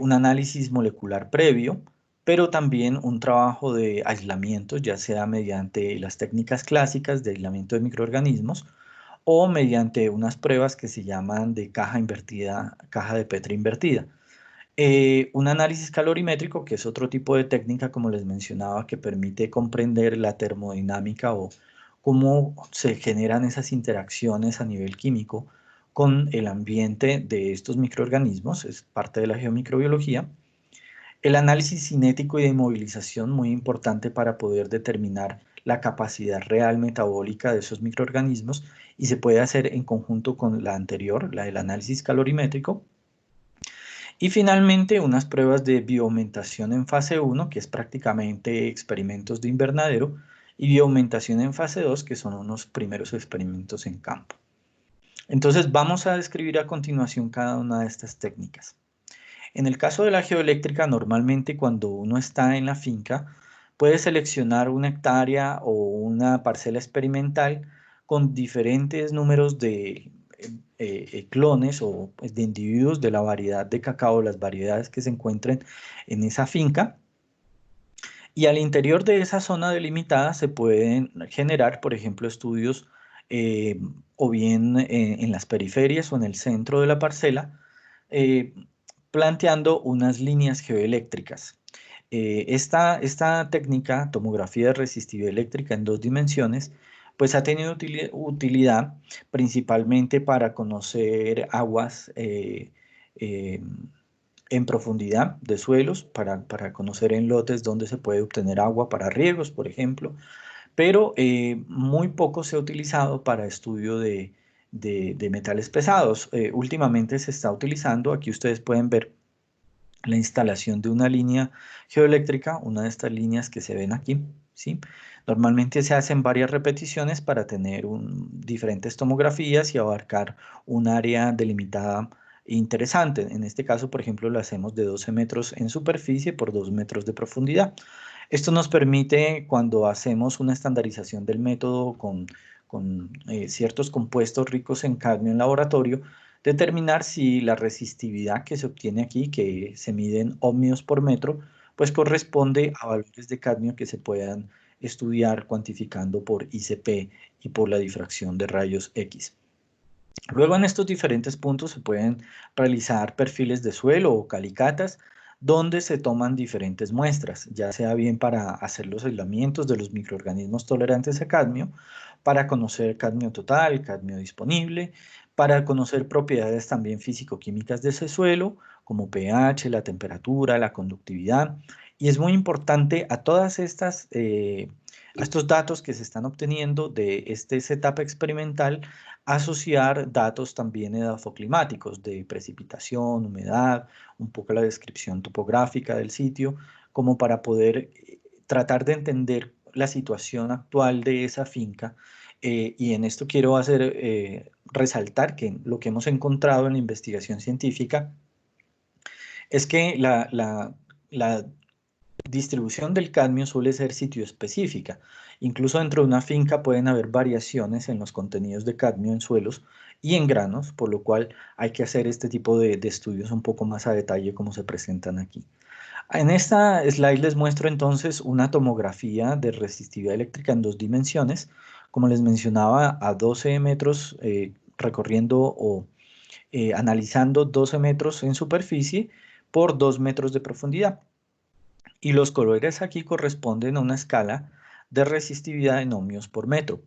un análisis molecular previo, pero también un trabajo de aislamiento, ya sea mediante las técnicas clásicas de aislamiento de microorganismos o mediante unas pruebas que se llaman de caja invertida, caja de Petri invertida. Un análisis calorimétrico, que es otro tipo de técnica, como les mencionaba, que permite comprender la termodinámica o cómo se generan esas interacciones a nivel químico con el ambiente de estos microorganismos, es parte de la geomicrobiología. El análisis cinético y de inmovilización, muy importante para poder determinar la capacidad real metabólica de esos microorganismos y se puede hacer en conjunto con la anterior, la del análisis calorimétrico. Y finalmente, unas pruebas de bioaumentación en fase 1, que es prácticamente experimentos de invernadero, y bioaumentación en fase 2, que son unos primeros experimentos en campo. Entonces, vamos a describir a continuación cada una de estas técnicas. En el caso de la geoeléctrica, normalmente cuando uno está en la finca, puede seleccionar una hectárea o una parcela experimental con diferentes números de clones o pues, de individuos de la variedad de cacao, las variedades que se encuentren en esa finca. Y al interior de esa zona delimitada se pueden generar, por ejemplo, estudios o bien en las periferias o en el centro de la parcela, eh, planteando unas líneas geoeléctricas. Esta técnica, tomografía de resistividad eléctrica en 2 dimensiones, pues ha tenido utilidad principalmente para conocer aguas en profundidad de suelos, para conocer en lotes dónde se puede obtener agua para riegos, por ejemplo, pero muy poco se ha utilizado para estudio de metales pesados. Últimamente se está utilizando, aquí ustedes pueden ver la instalación de una línea geoeléctrica, una de estas líneas que se ven aquí, ¿sí? Normalmente se hacen varias repeticiones para tener diferentes tomografías y abarcar un área delimitada interesante. En este caso, por ejemplo, lo hacemos de 12 metros en superficie por 2 metros de profundidad. Esto nos permite, cuando hacemos una estandarización del método con ciertos compuestos ricos en cadmio en laboratorio, determinar si la resistividad que se obtiene aquí, que se mide en ohmios por metro, pues corresponde a valores de cadmio que se puedan estudiar cuantificando por ICP y por la difracción de rayos X. Luego en estos diferentes puntos se pueden realizar perfiles de suelo o calicatas donde se toman diferentes muestras, ya sea bien para hacer los aislamientos de los microorganismos tolerantes a cadmio, para conocer cadmio total, cadmio disponible, para conocer propiedades también físico-químicas de ese suelo, como pH, la temperatura, la conductividad. Y es muy importante a todas estas, a estos datos que se están obteniendo de este setup experimental, asociar datos también edafoclimáticos de precipitación, humedad, un poco la descripción topográfica del sitio, como para poder tratar de entender la situación actual de esa finca. Y en esto quiero resaltar que lo que hemos encontrado en la investigación científica es que la distribución del cadmio suele ser sitio específica. Incluso dentro de una finca pueden haber variaciones en los contenidos de cadmio en suelos y en granos, por lo cual hay que hacer este tipo de estudios un poco más a detalle como se presentan aquí. En esta slide les muestro entonces una tomografía de resistividad eléctrica en 2 dimensiones, como les mencionaba, a 12 metros recorriendo o analizando 12 metros en superficie por 2 metros de profundidad. Y los colores aquí corresponden a una escala de resistividad en ohmios por metro.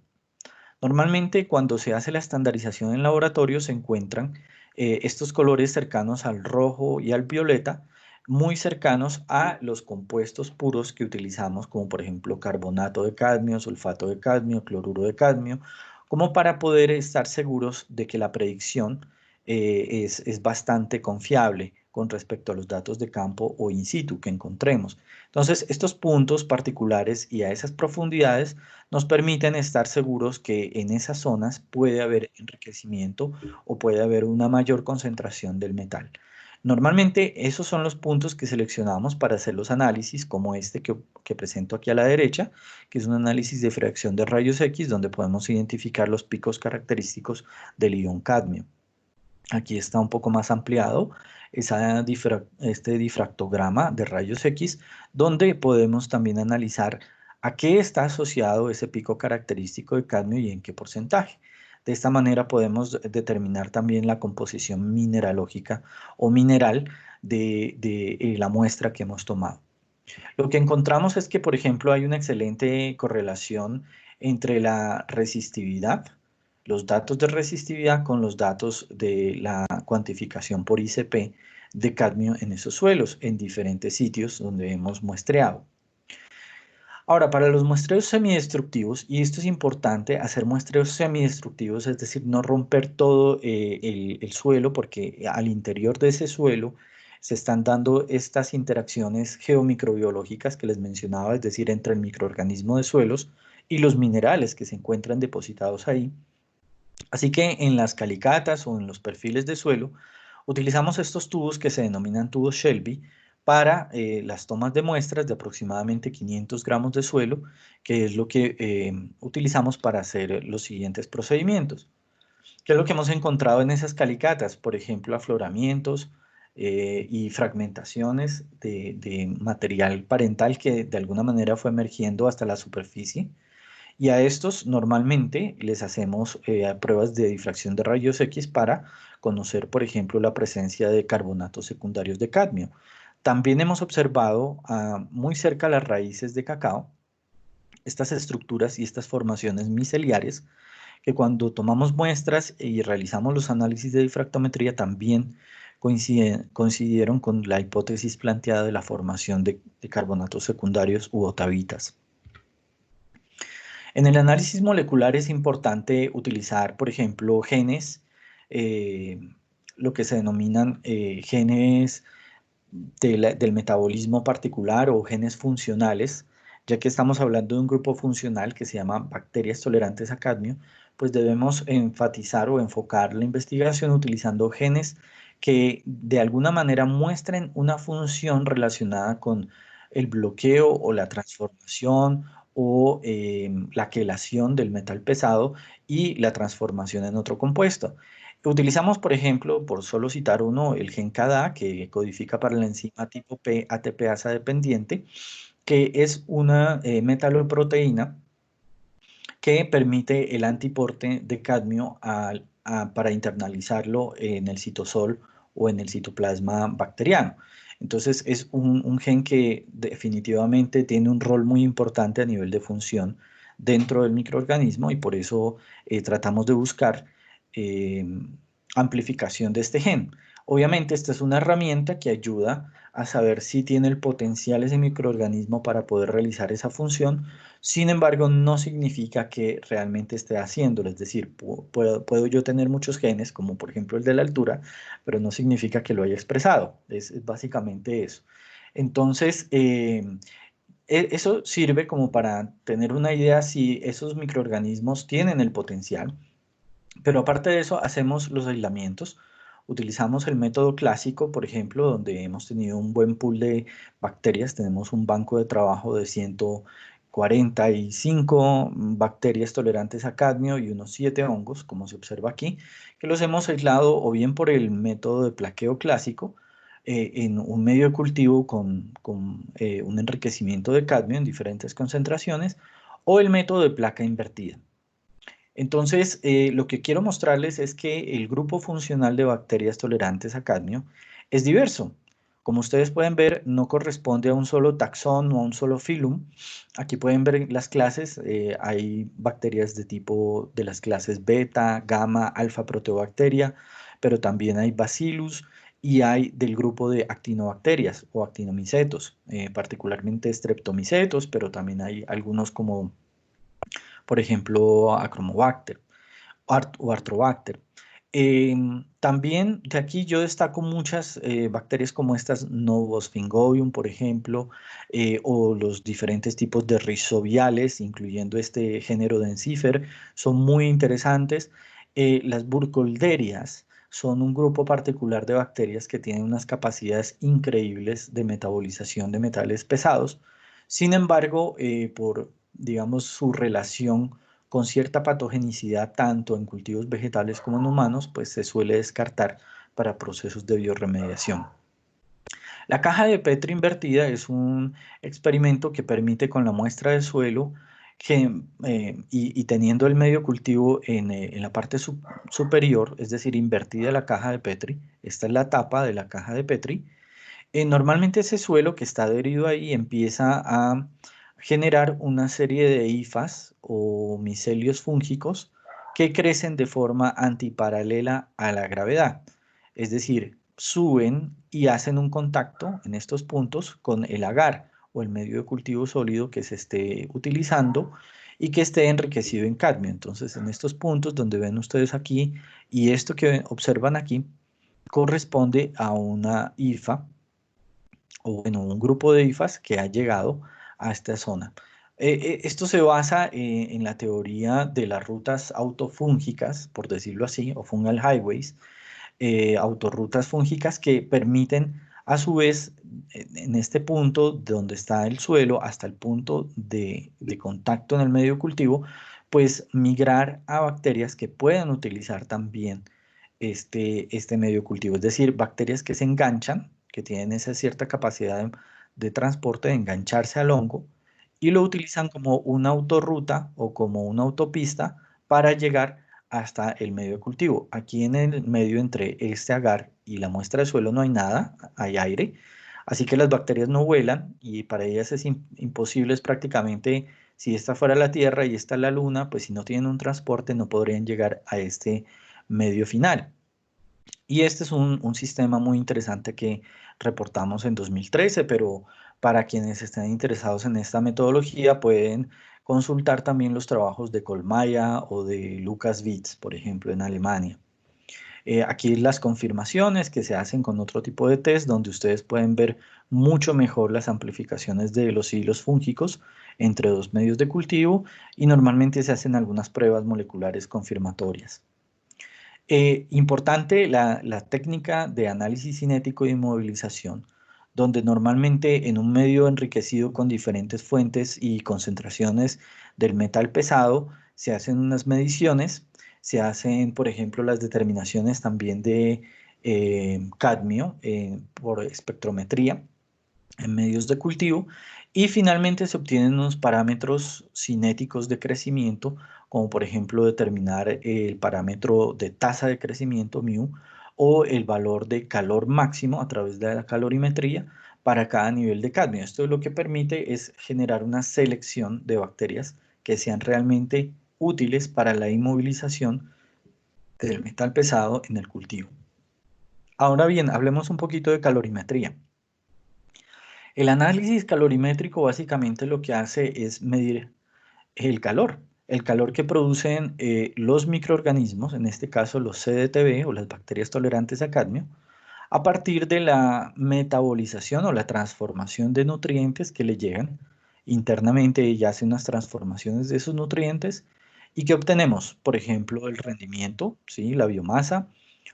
Normalmente cuando se hace la estandarización en laboratorio se encuentran estos colores cercanos al rojo y al violeta, muy cercanos a los compuestos puros que utilizamos, como por ejemplo carbonato de cadmio, sulfato de cadmio, cloruro de cadmio, como para poder estar seguros de que la predicción es bastante confiable con respecto a los datos de campo o in situ que encontremos. Entonces, estos puntos particulares y a esas profundidades nos permiten estar seguros que en esas zonas puede haber enriquecimiento o puede haber una mayor concentración del metal. Normalmente esos son los puntos que seleccionamos para hacer los análisis como este que presento aquí a la derecha, que es un análisis de fracción de rayos X donde podemos identificar los picos característicos del ion cadmio. Aquí está un poco más ampliado este difractograma de rayos X, donde podemos también analizar a qué está asociado ese pico característico de cadmio y en qué porcentaje. De esta manera podemos determinar también la composición mineralógica o mineral de la muestra que hemos tomado. Lo que encontramos es que, por ejemplo, hay una excelente correlación entre la resistividad, los datos de resistividad con los datos de la cuantificación por ICP de cadmio en esos suelos, en diferentes sitios donde hemos muestreado. Ahora, para los muestreos semidestructivos, y esto es importante, hacer muestreos semidestructivos, es decir, no romper todo el suelo, porque al interior de ese suelo se están dando estas interacciones geomicrobiológicas que les mencionaba, es decir, entre el microorganismo de suelos y los minerales que se encuentran depositados ahí. Así que en las calicatas o en los perfiles de suelo, utilizamos estos tubos que se denominan tubos Shelby, para las tomas de muestras de aproximadamente 500 gramos de suelo, que es lo que utilizamos para hacer los siguientes procedimientos. ¿Qué es lo que hemos encontrado en esas calicatas? Por ejemplo, afloramientos y fragmentaciones de material parental que de alguna manera fue emergiendo hasta la superficie. Y a estos normalmente les hacemos pruebas de difracción de rayos X para conocer, por ejemplo, la presencia de carbonatos secundarios de cadmio. También hemos observado muy cerca a las raíces de cacao estas estructuras y estas formaciones miceliares que cuando tomamos muestras y realizamos los análisis de difractometría también coincidieron con la hipótesis planteada de la formación de carbonatos secundarios u otavitas. En el análisis molecular es importante utilizar, por ejemplo, genes, lo que se denominan genes del metabolismo particular o genes funcionales, ya que estamos hablando de un grupo funcional que se llama bacterias tolerantes a cadmio, pues debemos enfatizar o enfocar la investigación utilizando genes que de alguna manera muestren una función relacionada con el bloqueo o la transformación o la quelación del metal pesado y la transformación en otro compuesto. Utilizamos, por ejemplo, por solo citar uno, el gen CADA, que codifica para la enzima tipo P ATPasa dependiente, que es una metaloproteína que permite el antiporte de cadmio para internalizarlo en el citosol o en el citoplasma bacteriano. Entonces es un gen que definitivamente tiene un rol muy importante a nivel de función dentro del microorganismo y por eso tratamos de buscar amplificación de este gen. Obviamente esta es una herramienta que ayuda a saber si tiene el potencial ese microorganismo para poder realizar esa función. Sin embargo, no significa que realmente esté haciéndolo, es decir, puedo yo tener muchos genes, como por ejemplo el de la altura, pero no significa que lo haya expresado, es básicamente eso. Entonces, eso sirve como para tener una idea si esos microorganismos tienen el potencial, pero aparte de eso hacemos los aislamientos. Utilizamos el método clásico, por ejemplo, donde hemos tenido un buen pool de bacterias. Tenemos un banco de trabajo de 145 bacterias tolerantes a cadmio y unos 7 hongos, como se observa aquí, que los hemos aislado o bien por el método de plaqueo clásico, en un medio de cultivo con un enriquecimiento de cadmio en diferentes concentraciones, o el método de placa invertida. Entonces, lo que quiero mostrarles es que el grupo funcional de bacterias tolerantes a cadmio es diverso. Como ustedes pueden ver, no corresponde a un solo taxón o a un solo filum. Aquí pueden ver las clases. Hay bacterias de tipo de las clases beta, gamma, alfa proteobacteria, pero también hay bacillus y hay del grupo de actinobacterias o actinomicetos, particularmente streptomicetos, pero también hay algunos como por ejemplo, Achromobacter o Arthrobacter. También de aquí yo destaco muchas bacterias como estas Novosfingobium, por ejemplo, o los diferentes tipos de rhizobiales, incluyendo este género de Encifer, son muy interesantes. Las Burkholderias son un grupo particular de bacterias que tienen unas capacidades increíbles de metabolización de metales pesados. Sin embargo, por, digamos, su relación con cierta patogenicidad tanto en cultivos vegetales como en humanos, pues se suele descartar para procesos de biorremediación. La caja de Petri invertida es un experimento que permite con la muestra de suelo y teniendo el medio cultivo en la parte superior, es decir, invertida la caja de Petri, esta es la tapa de la caja de Petri, normalmente ese suelo que está adherido ahí empieza a generar una serie de hifas o micelios fúngicos que crecen de forma antiparalela a la gravedad. Es decir, suben y hacen un contacto en estos puntos con el agar o el medio de cultivo sólido que se esté utilizando y que esté enriquecido en cadmio. Entonces, en estos puntos donde ven ustedes aquí y esto que observan aquí corresponde a una hifa o bueno, un grupo de hifas que ha llegado a esta zona. Esto se basa en la teoría de las rutas autofúngicas, por decirlo así, o fungal highways, autorrutas fúngicas que permiten a su vez en este punto donde está el suelo hasta el punto de contacto en el medio cultivo, pues migrar a bacterias que puedan utilizar también este medio cultivo, es decir, bacterias que se enganchan, que tienen esa cierta capacidad de transporte, de engancharse al hongo, y lo utilizan como una autorruta o como una autopista para llegar hasta el medio de cultivo. Aquí en el medio entre este agar y la muestra de suelo no hay nada, hay aire, así que las bacterias no vuelan y para ellas es imposible, es prácticamente, si esta fuera la Tierra y esta la Luna, pues si no tienen un transporte no podrían llegar a este medio final. Y este es un sistema muy interesante que reportamos en 2013, pero para quienes estén interesados en esta metodología pueden consultar también los trabajos de Kolmaya o de Lukas Witz, por ejemplo, en Alemania. Aquí las confirmaciones que se hacen con otro tipo de test, donde ustedes pueden ver mucho mejor las amplificaciones de los hilos fúngicos entre dos medios de cultivo y normalmente se hacen algunas pruebas moleculares confirmatorias. Importante la técnica de análisis cinético y inmovilización, donde normalmente en un medio enriquecido con diferentes fuentes y concentraciones del metal pesado se hacen unas mediciones, se hacen, por ejemplo, las determinaciones también de cadmio por espectrometría en medios de cultivo y finalmente se obtienen unos parámetros cinéticos de crecimiento, como por ejemplo determinar el parámetro de tasa de crecimiento μ o el valor de calor máximo a través de la calorimetría para cada nivel de cadmio. Esto lo que permite es generar una selección de bacterias que sean realmente útiles para la inmovilización del metal pesado en el cultivo. Ahora bien, hablemos un poquito de calorimetría. El análisis calorimétrico básicamente lo que hace es medir el calor que producen los microorganismos, en este caso los CDTB o las bacterias tolerantes a cadmio, a partir de la metabolización o la transformación de nutrientes que le llegan. Internamente ella hace unas transformaciones de esos nutrientes y que obtenemos, por ejemplo, el rendimiento, ¿sí? La biomasa,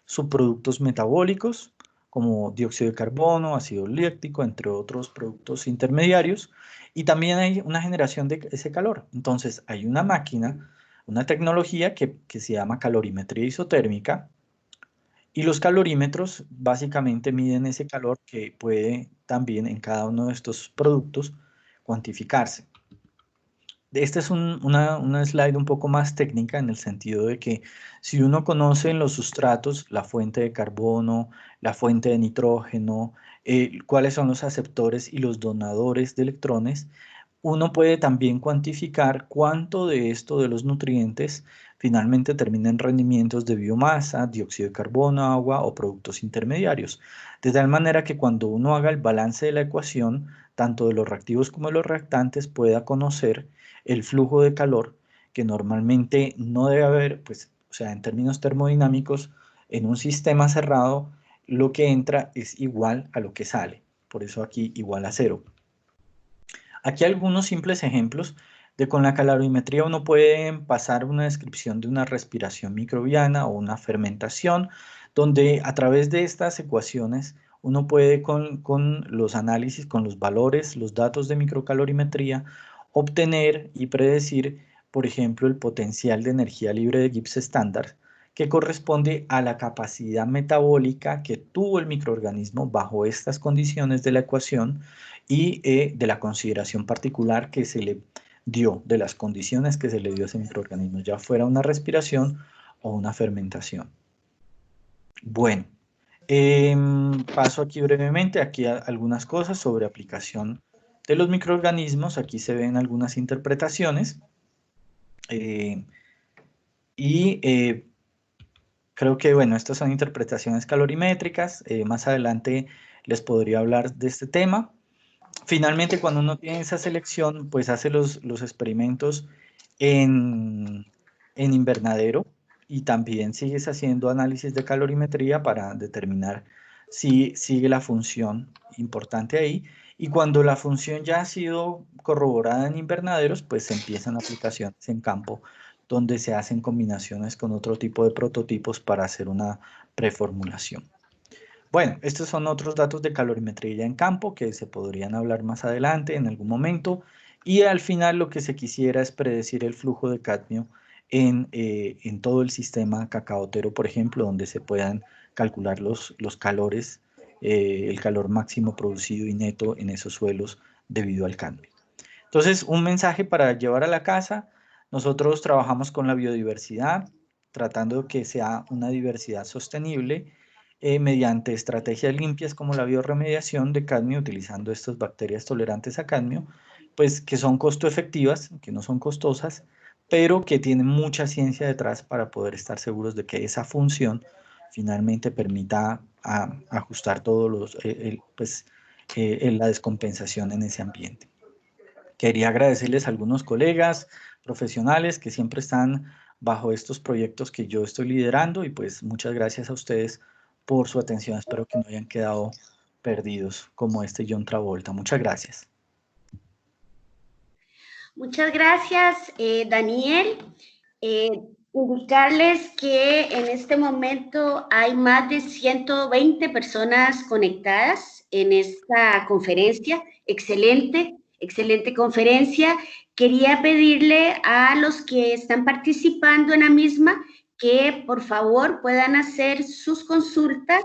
subproductos metabólicos como dióxido de carbono, ácido láctico, entre otros productos intermediarios, y también hay una generación de ese calor. Entonces hay una máquina, una tecnología que se llama calorimetría isotérmica, y los calorímetros básicamente miden ese calor que puede también en cada uno de estos productos cuantificarse. Esta es una slide un poco más técnica en el sentido de que si uno conoce en los sustratos la fuente de carbono, la fuente de nitrógeno, cuáles son los aceptores y los donadores de electrones, uno puede también cuantificar cuánto de esto de los nutrientes finalmente termina en rendimientos de biomasa, dióxido de carbono, agua o productos intermediarios. De tal manera que cuando uno haga el balance de la ecuación, tanto de los reactivos como de los reactantes, pueda conocer el flujo de calor que normalmente no debe haber, pues, o sea, en términos termodinámicos, en un sistema cerrado, lo que entra es igual a lo que sale. Por eso aquí igual a 0. Aquí algunos simples ejemplos de con la calorimetría uno puede pasar una descripción de una respiración microbiana o una fermentación, donde a través de estas ecuaciones uno puede con los análisis, con los valores, los datos de microcalorimetría, obtener y predecir, por ejemplo, el potencial de energía libre de Gibbs estándar, que corresponde a la capacidad metabólica que tuvo el microorganismo bajo estas condiciones de la ecuación y de la consideración particular que se le dio, de las condiciones que se le dio a ese microorganismo, ya fuera una respiración o una fermentación. Bueno, paso aquí brevemente, aquí algunas cosas sobre aplicación de los microorganismos. Aquí se ven algunas interpretaciones creo que, bueno, estas son interpretaciones calorimétricas. Más adelante les podría hablar de este tema. Finalmente, cuando uno tiene esa selección, pues hace los experimentos en invernadero y también sigues haciendo análisis de calorimetría para determinar si sigue la función importante ahí. Y cuando la función ya ha sido corroborada en invernaderos, pues se empiezan aplicaciones en campo donde se hacen combinaciones con otro tipo de prototipos para hacer una preformulación. Bueno, estos son otros datos de calorimetría en campo que se podrían hablar más adelante en algún momento. Y al final lo que se quisiera es predecir el flujo de cadmio en todo el sistema cacaotero, por ejemplo, donde se puedan calcular los calores, el calor máximo producido y neto en esos suelos debido al cadmio. Entonces, un mensaje para llevar a la casa: nosotros trabajamos con la biodiversidad, tratando de que sea una diversidad sostenible, mediante estrategias limpias como la bioremediación de cadmio, utilizando estas bacterias tolerantes a cadmio, pues que son costo efectivas, que no son costosas, pero que tienen mucha ciencia detrás para poder estar seguros de que esa función finalmente permita ajustar todos los, la descompensación en ese ambiente. Quería agradecerles a algunos colegas profesionales que siempre están bajo estos proyectos que yo estoy liderando, y pues muchas gracias a ustedes por su atención. Espero que no hayan quedado perdidos como John Travolta. Muchas gracias. Muchas gracias, Daniel. Indicarles que en este momento hay más de 120 personas conectadas en esta conferencia. Excelente, excelente conferencia. Quería pedirle a los que están participando en la misma que por favor puedan hacer sus consultas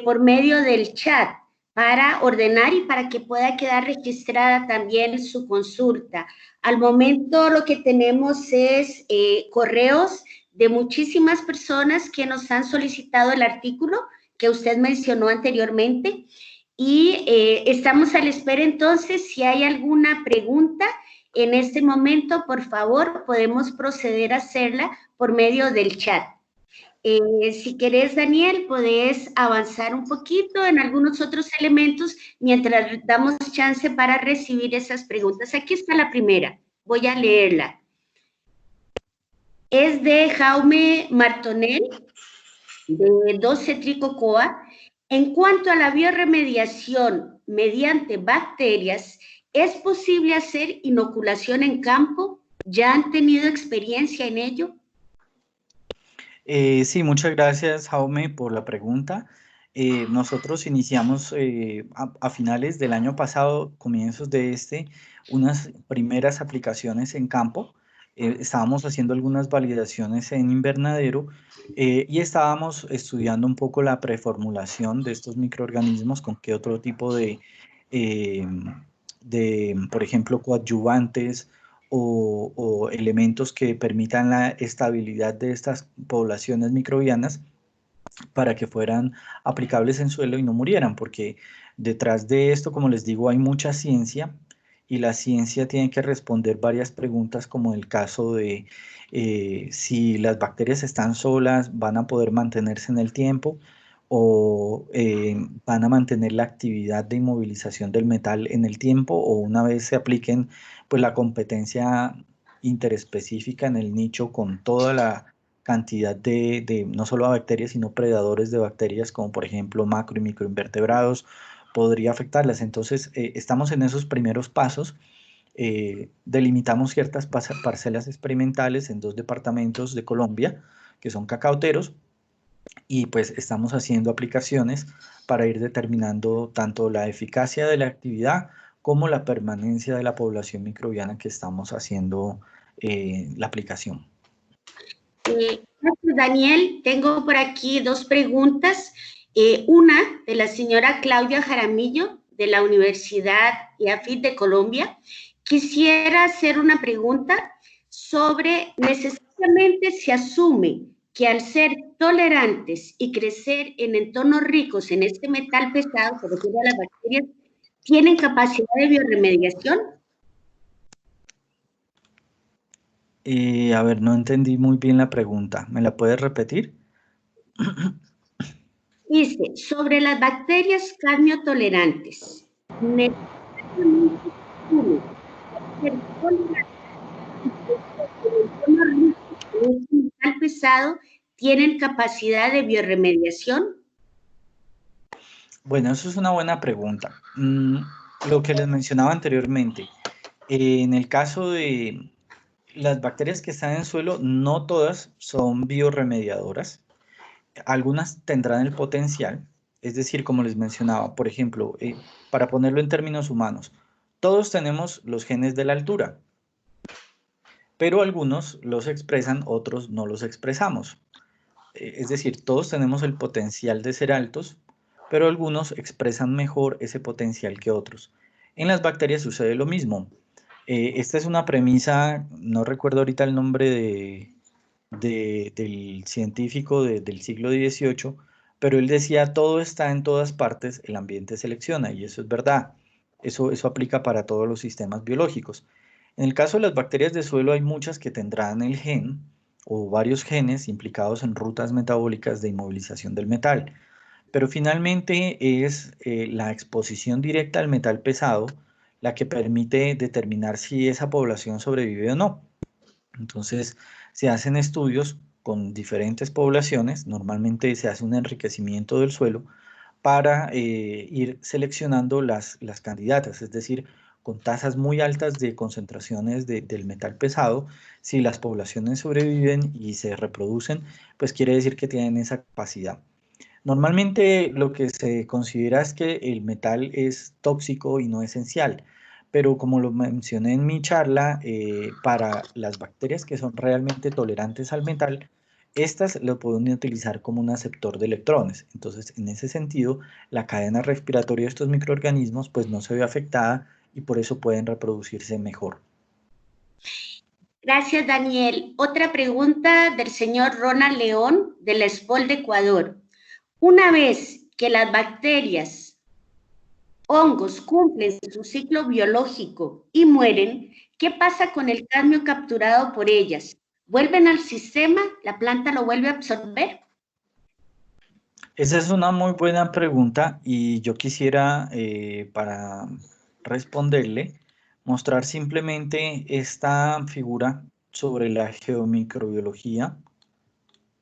por medio del chat para ordenar y para que pueda quedar registrada también su consulta. Al momento lo que tenemos es correos de muchísimas personas que nos han solicitado el artículo que usted mencionó anteriormente, y estamos a la espera. Entonces, si hay alguna pregunta en este momento, por favor, podemos proceder a hacerla por medio del chat. Si querés, Daniel, podés avanzar un poquito en algunos otros elementos mientras damos chance para recibir esas preguntas. Aquí está la primera, voy a leerla. Es de Jaume Martonell, de 12 Tricocoa. En cuanto a la bioremediación mediante bacterias, ¿es posible hacer inoculación en campo? ¿Ya han tenido experiencia en ello? Sí, muchas gracias, Jaume, por la pregunta. Nosotros iniciamos a finales del año pasado, comienzos de unas primeras aplicaciones en campo. Estábamos haciendo algunas validaciones en invernadero y estábamos estudiando un poco la preformulación de estos microorganismos, con qué otro tipo de por ejemplo, coadyuvantes o elementos que permitan la estabilidad de estas poblaciones microbianas para que fueran aplicables en suelo y no murieran, porque detrás de esto, como les digo, hay mucha ciencia, y la ciencia tiene que responder varias preguntas, como el caso de si las bacterias están solas, van a poder mantenerse en el tiempo, o van a mantener la actividad de inmovilización del metal en el tiempo, o una vez se apliquen, pues la competencia interespecífica en el nicho con toda la cantidad de no solo bacterias, sino predadores de bacterias, como por ejemplo macro y microinvertebrados, podría afectarlas. Entonces, estamos en esos primeros pasos. Delimitamos ciertas parcelas experimentales en 2 departamentos de Colombia, que son cacaoteros, y pues estamos haciendo aplicaciones para ir determinando tanto la eficacia de la actividad como la permanencia de la población microbiana que estamos haciendo la aplicación. Gracias, Daniel. Tengo por aquí dos preguntas. Una de la señora Claudia Jaramillo, de la Universidad IAFIT de Colombia. Quisiera hacer una pregunta sobre, necesariamente se asume que al ser tolerantes y crecer en entornos ricos en este metal pesado, se refiere a las bacterias, ¿tienen capacidad de biorremediación? A ver, no entendí muy bien la pregunta. ¿Me la puedes repetir? Dice, sobre las bacterias cadmio tolerantes, necesariamente ser tolerantes en este metal pesado, ¿tienen capacidad de biorremediación? Bueno, eso es una buena pregunta. Lo que les mencionaba anteriormente, en el caso de las bacterias que están en el suelo, no todas son biorremediadoras. Algunas tendrán el potencial, es decir, como les mencionaba, por ejemplo, para ponerlo en términos humanos, todos tenemos los genes de la altura, pero algunos los expresan, otros no los expresamos. Es decir, todos tenemos el potencial de ser altos, pero algunos expresan mejor ese potencial que otros. En las bacterias sucede lo mismo. Esta es una premisa, no recuerdo ahorita el nombre del científico del siglo XVIII, pero él decía, todo está en todas partes, el ambiente selecciona, y eso es verdad. Eso aplica para todos los sistemas biológicos. En el caso de las bacterias de suelo hay muchas que tendrán el gen o varios genes implicados en rutas metabólicas de inmovilización del metal, pero finalmente es la exposición directa al metal pesado la que permite determinar si esa población sobrevive o no. Entonces, se hacen estudios con diferentes poblaciones, normalmente se hace un enriquecimiento del suelo para ir seleccionando las candidatas, es decir, con tasas muy altas de concentraciones del metal pesado, si las poblaciones sobreviven y se reproducen, pues quiere decir que tienen esa capacidad. Normalmente lo que se considera es que el metal es tóxico y no esencial, pero como lo mencioné en mi charla, para las bacterias que son realmente tolerantes al metal, estas lo pueden utilizar como un aceptor de electrones. Entonces, en ese sentido, la cadena respiratoria de estos microorganismos pues no se ve afectada y por eso pueden reproducirse mejor. Gracias, Daniel. Otra pregunta del señor Ronald León, de la SPOL de Ecuador. Una vez que las bacterias, hongos cumplen su ciclo biológico y mueren, ¿qué pasa con el cadmio capturado por ellas? ¿Vuelven al sistema? ¿La planta lo vuelve a absorber? Esa es una muy buena pregunta y yo quisiera, para responderle, mostrar simplemente esta figura sobre la geomicrobiología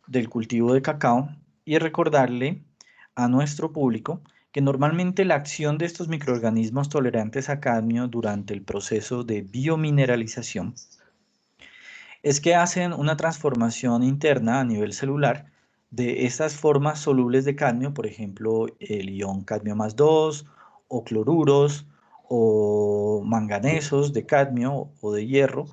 del cultivo de cacao y recordarle a nuestro público que normalmente la acción de estos microorganismos tolerantes a cadmio durante el proceso de biomineralización es que hacen una transformación interna a nivel celular de estas formas solubles de cadmio, por ejemplo, el ion cadmio más 2, o cloruros, o manganesos de cadmio o de hierro,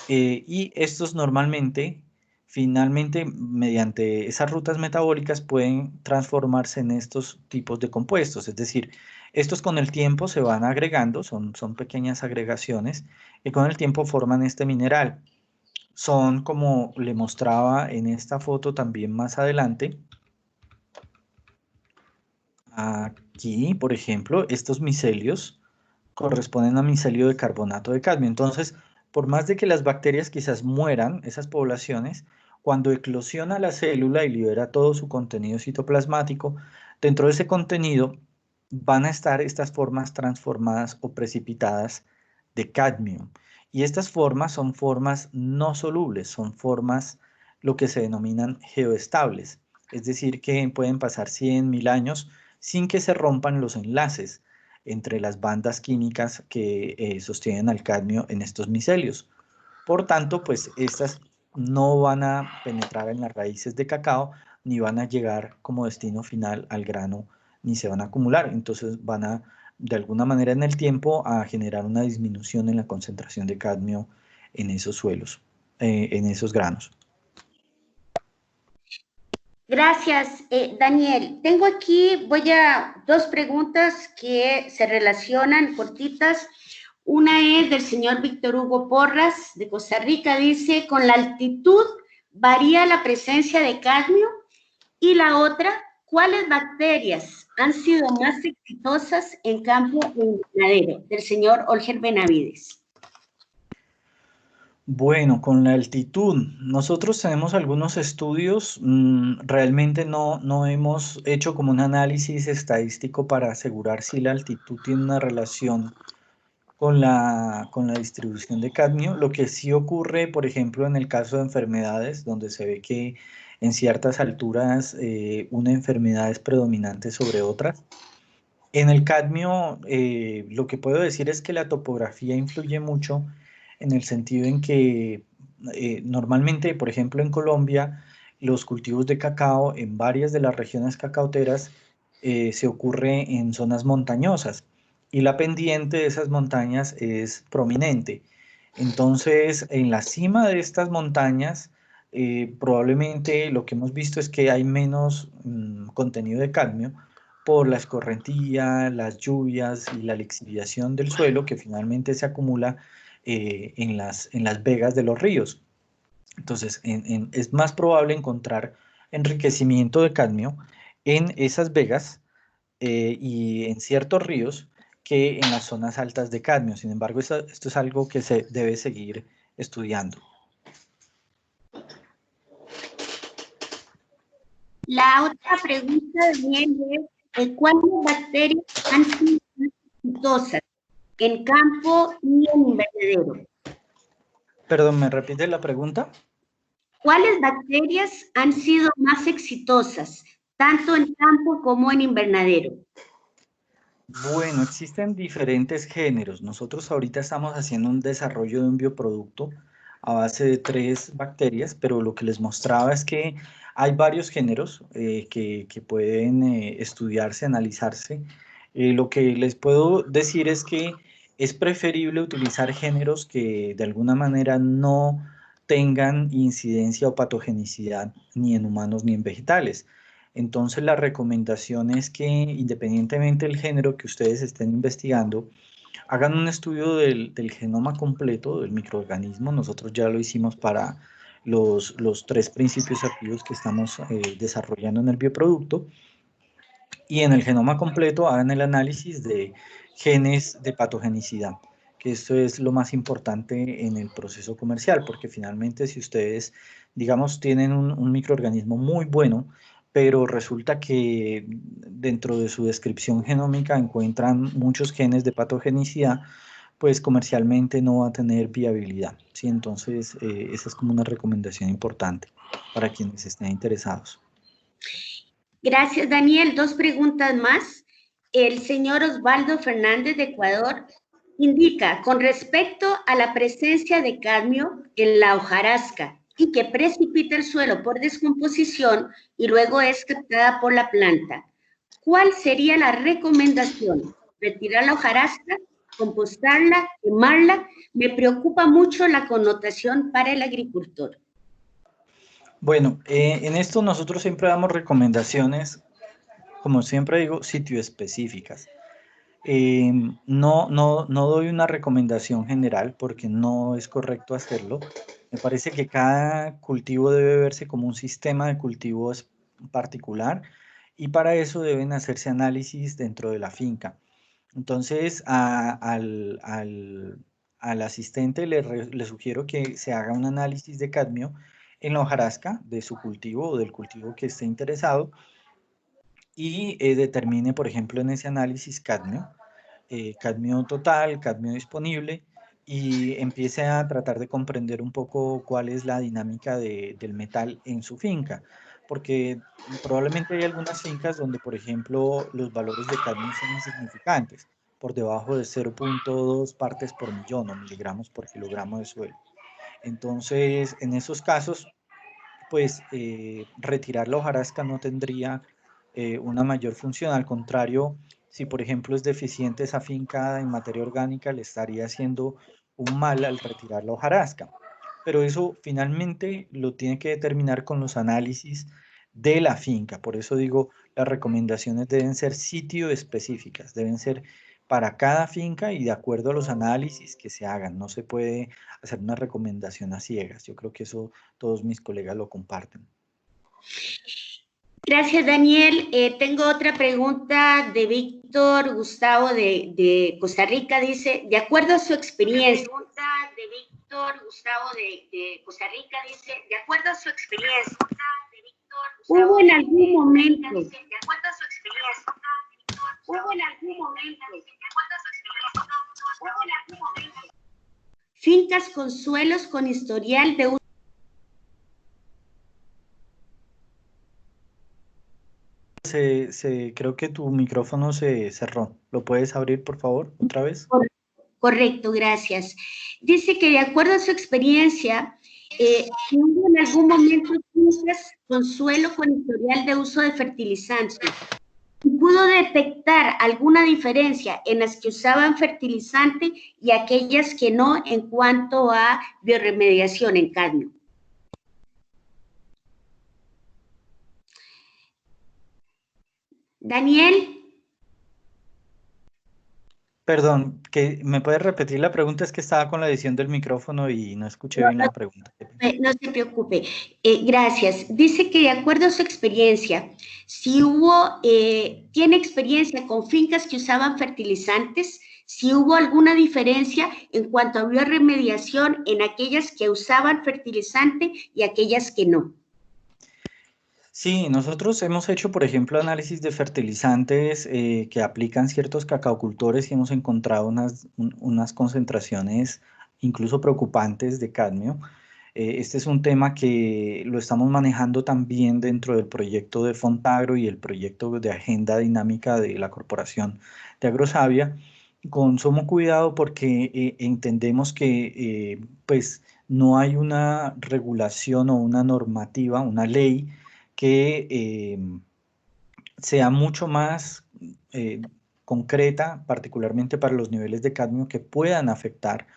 y estos normalmente, finalmente, mediante esas rutas metabólicas pueden transformarse en estos tipos de compuestos, es decir, estos con el tiempo se van agregando, son pequeñas agregaciones, y con el tiempo forman este mineral. Son, como le mostraba en esta foto también más adelante, aquí, por ejemplo, estos micelios corresponden a micelio de carbonato de cadmio. Entonces, por más de que las bacterias quizás mueran, esas poblaciones, cuando eclosiona la célula y libera todo su contenido citoplasmático, dentro de ese contenido van a estar estas formas transformadas o precipitadas de cadmio. Y estas formas son formas no solubles, son formas lo que se denominan geoestables. Es decir, que pueden pasar 100, 1000 años sin que se rompan los enlaces entre las bandas químicas que sostienen al cadmio en estos micelios. Por tanto, pues estas no van a penetrar en las raíces de cacao, ni van a llegar como destino final al grano, ni se van a acumular. Entonces van a, de alguna manera en el tiempo, a generar una disminución en la concentración de cadmio en esos suelos, en esos granos. Gracias, Daniel. Tengo aquí, dos preguntas que se relacionan cortitas. Una es del señor Víctor Hugo Porras, de Costa Rica, dice, con la altitud varía la presencia de cadmio. Y la otra, ¿cuáles bacterias han sido más exitosas en campo invernadero? Del señor Olger Benavides. Bueno, con la altitud, nosotros tenemos algunos estudios, realmente no hemos hecho como un análisis estadístico para asegurar si la altitud tiene una relación con la distribución de cadmio. Lo que sí ocurre, por ejemplo, en el caso de enfermedades, donde se ve que en ciertas alturas una enfermedad es predominante sobre otras. En el cadmio, lo que puedo decir es que la topografía influye mucho en el sentido en que normalmente, por ejemplo, en Colombia, los cultivos de cacao en varias de las regiones cacaoteras se ocurre en zonas montañosas y la pendiente de esas montañas es prominente. Entonces, en la cima de estas montañas, probablemente lo que hemos visto es que hay menos contenido de cadmio por la escorrentía, las lluvias y la lixiviación del suelo que finalmente se acumula en las vegas de los ríos. Entonces, es más probable encontrar enriquecimiento de cadmio en esas vegas y en ciertos ríos que en las zonas altas de cadmio. Sin embargo, esto es algo que se debe seguir estudiando. La otra pregunta, Daniel, es ¿cuáles bacterias han sido más exitosas en campo y en invernadero? Perdón, ¿me repite la pregunta? ¿Cuáles bacterias han sido más exitosas, tanto en campo como en invernadero? Bueno, existen diferentes géneros. Nosotros ahorita estamos haciendo un desarrollo de un bioproducto a base de 3 bacterias, pero lo que les mostraba es que hay varios géneros que pueden estudiarse, analizarse. Lo que les puedo decir es que es preferible utilizar géneros que de alguna manera no tengan incidencia o patogenicidad ni en humanos ni en vegetales. Entonces la recomendación es que independientemente del género que ustedes estén investigando, hagan un estudio del genoma completo del microorganismo. Nosotros ya lo hicimos para los 3 principios activos que estamos desarrollando en el bioproducto. Y en el genoma completo hagan el análisis de genes de patogenicidad, que esto es lo más importante en el proceso comercial, porque finalmente si ustedes, digamos, tienen un microorganismo muy bueno, pero resulta que dentro de su descripción genómica encuentran muchos genes de patogenicidad, pues comercialmente no va a tener viabilidad, ¿sí? Entonces, esa es como una recomendación importante para quienes estén interesados. Gracias, Daniel. Dos preguntas más. El señor Osvaldo Fernández de Ecuador indica, con respecto a la presencia de cadmio en la hojarasca y que precipita el suelo por descomposición y luego es captada por la planta, ¿cuál sería la recomendación? ¿Retirar la hojarasca, compostarla, quemarla? Me preocupa mucho la connotación para el agricultor. Bueno, en esto nosotros siempre damos recomendaciones, como siempre digo, sitio específicas. No doy una recomendación general porque no es correcto hacerlo. Me parece que cada cultivo debe verse como un sistema de cultivos particular y para eso deben hacerse análisis dentro de la finca. Entonces, al asistente le sugiero que se haga un análisis de cadmio en la hojarasca de su cultivo o del cultivo que esté interesado y determine, por ejemplo, en ese análisis cadmio total, cadmio disponible, y empiece a tratar de comprender un poco cuál es la dinámica del metal en su finca, porque probablemente hay algunas fincas donde, por ejemplo, los valores de cadmio son insignificantes, por debajo de 0.2 partes por millón o miligramos por kilogramo de suelo. Entonces, en esos casos, pues retirar la hojarasca no tendría una mayor función. Al contrario, si por ejemplo es deficiente esa finca en materia orgánica, le estaría haciendo un mal al retirar la hojarasca. Pero eso finalmente lo tiene que determinar con los análisis de la finca. Por eso digo, las recomendaciones deben ser sitio específicas, deben ser para cada finca y de acuerdo a los análisis que se hagan. No se puede hacer una recomendación a ciegas. Yo creo que eso todos mis colegas lo comparten. Gracias, Daniel. Tengo otra pregunta de Víctor Gustavo de Costa Rica. Dice, de acuerdo a su experiencia. Pregunta de Víctor Gustavo de Costa Rica. Dice, de acuerdo a su experiencia. ¿Hubo en algún momento? De acuerdo a su experiencia. ¿Hubo en algún momento? De acuerdo a su experiencia. ¿Hubo en algún momento? Fincas con suelos con historial de uso. Creo que tu micrófono se cerró. ¿Lo puedes abrir, por favor, otra vez? Correcto, gracias. Dice que de acuerdo a su experiencia, hubo en algún momento fincas con suelo con historial de uso de fertilizantes. ¿Pudo detectar alguna diferencia en las que usaban fertilizante y aquellas que no en cuanto a biorremediación en cadmio? Daniel. Perdón, ¿me puedes repetir la pregunta? Es que estaba con la edición del micrófono y no escuché bien la pregunta. No se preocupe. Gracias. Dice que de acuerdo a su experiencia, si tiene experiencia con fincas que usaban fertilizantes, si hubo alguna diferencia en cuanto a biorremediación en aquellas que usaban fertilizante y aquellas que no. Sí, nosotros hemos hecho, por ejemplo, análisis de fertilizantes que aplican ciertos cacaocultores y hemos encontrado unas concentraciones incluso preocupantes de cadmio. Este es un tema que lo estamos manejando también dentro del proyecto de Fontagro y el proyecto de Agenda Dinámica de la Corporación de Agrosavia, con sumo cuidado porque entendemos que pues no hay una regulación o una normativa, una ley que sea mucho más concreta, particularmente para los niveles de cadmio que puedan afectar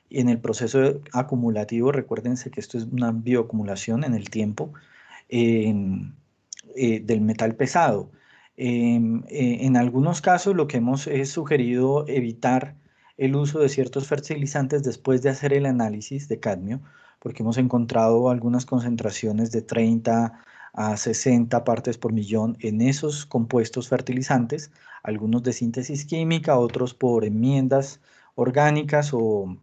en el proceso acumulativo. Recuérdense que esto es una bioacumulación en el tiempo del metal pesado. En algunos casos lo que hemos es sugerido evitar el uso de ciertos fertilizantes después de hacer el análisis de cadmio, porque hemos encontrado algunas concentraciones de 30 a 60 partes por millón en esos compuestos fertilizantes, algunos de síntesis química, otros por enmiendas orgánicas o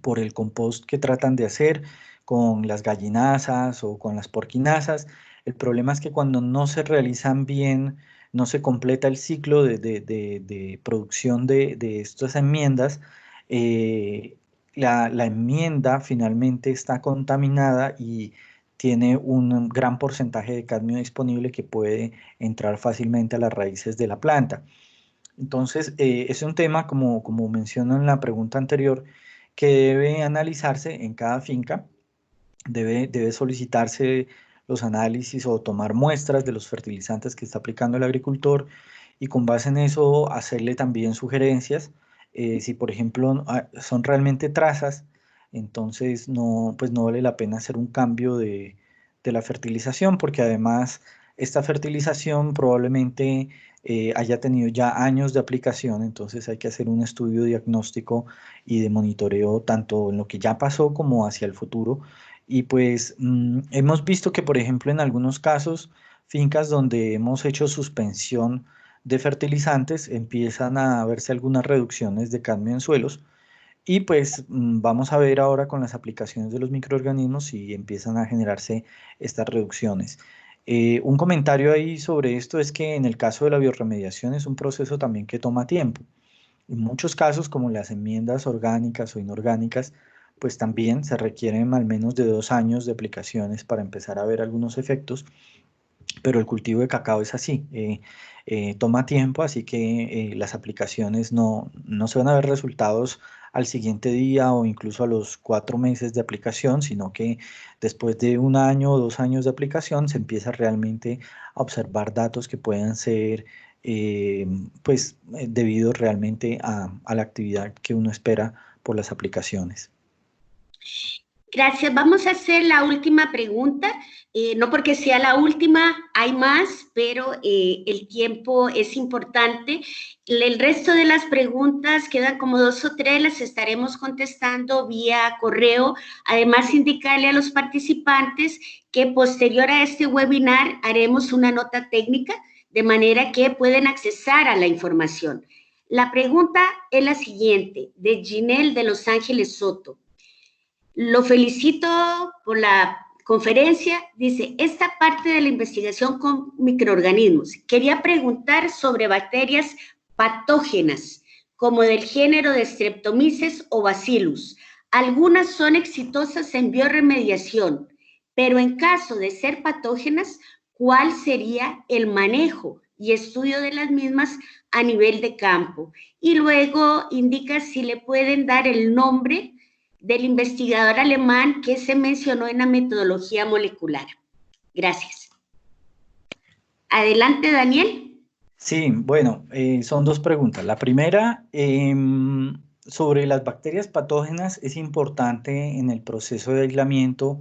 por el compost que tratan de hacer con las gallinazas o con las porquinazas. El problema es que cuando no se realizan bien, no se completa el ciclo de producción de estas enmiendas, la enmienda finalmente está contaminada y tiene un gran porcentaje de cadmio disponible que puede entrar fácilmente a las raíces de la planta. Entonces, es un tema, como menciono en la pregunta anterior, que debe analizarse en cada finca, debe solicitarse los análisis o tomar muestras de los fertilizantes que está aplicando el agricultor y con base en eso hacerle también sugerencias. Si, por ejemplo, son realmente trazas, entonces pues no vale la pena hacer un cambio de la fertilización, porque además esta fertilización probablemente haya tenido ya años de aplicación, entonces hay que hacer un estudio diagnóstico y de monitoreo tanto en lo que ya pasó como hacia el futuro. Y pues hemos visto que, por ejemplo, en algunos casos, fincas donde hemos hecho suspensión de fertilizantes, empiezan a verse algunas reducciones de cadmio en suelos. Y pues vamos a ver ahora con las aplicaciones de los microorganismos si empiezan a generarse estas reducciones. Un comentario ahí sobre esto es que en el caso de la biorremediación es un proceso también que toma tiempo. En muchos casos, como las enmiendas orgánicas o inorgánicas, pues también se requieren al menos de 2 años de aplicaciones para empezar a ver algunos efectos, pero el cultivo de cacao es así, toma tiempo, así que las aplicaciones no se van a ver resultados al siguiente día o incluso a los 4 meses de aplicación, sino que después de 1 año o 2 años de aplicación se empieza realmente a observar datos que puedan ser debidos realmente a la actividad que uno espera por las aplicaciones. Gracias. Vamos a hacer la última pregunta. No porque sea la última, hay más, pero el tiempo es importante. El resto de las preguntas, quedan como 2 o 3, las estaremos contestando vía correo. Además, indicarle a los participantes que posterior a este webinar haremos una nota técnica, de manera que pueden accesar a la información. La pregunta es la siguiente, de Ginelle de Los Ángeles Soto. Lo felicito por la conferencia. Dice, esta parte de la investigación con microorganismos. Quería preguntar sobre bacterias patógenas, como del género de Streptomyces o Bacillus. Algunas son exitosas en bioremediación, pero en caso de ser patógenas, ¿cuál sería el manejo y estudio de las mismas a nivel de campo? Y luego indica si le pueden dar el nombre del investigador alemán que se mencionó en la metodología molecular. Gracias. Adelante, Daniel. Sí, bueno, son 2 preguntas. La primera, sobre las bacterias patógenas, es importante en el proceso de aislamiento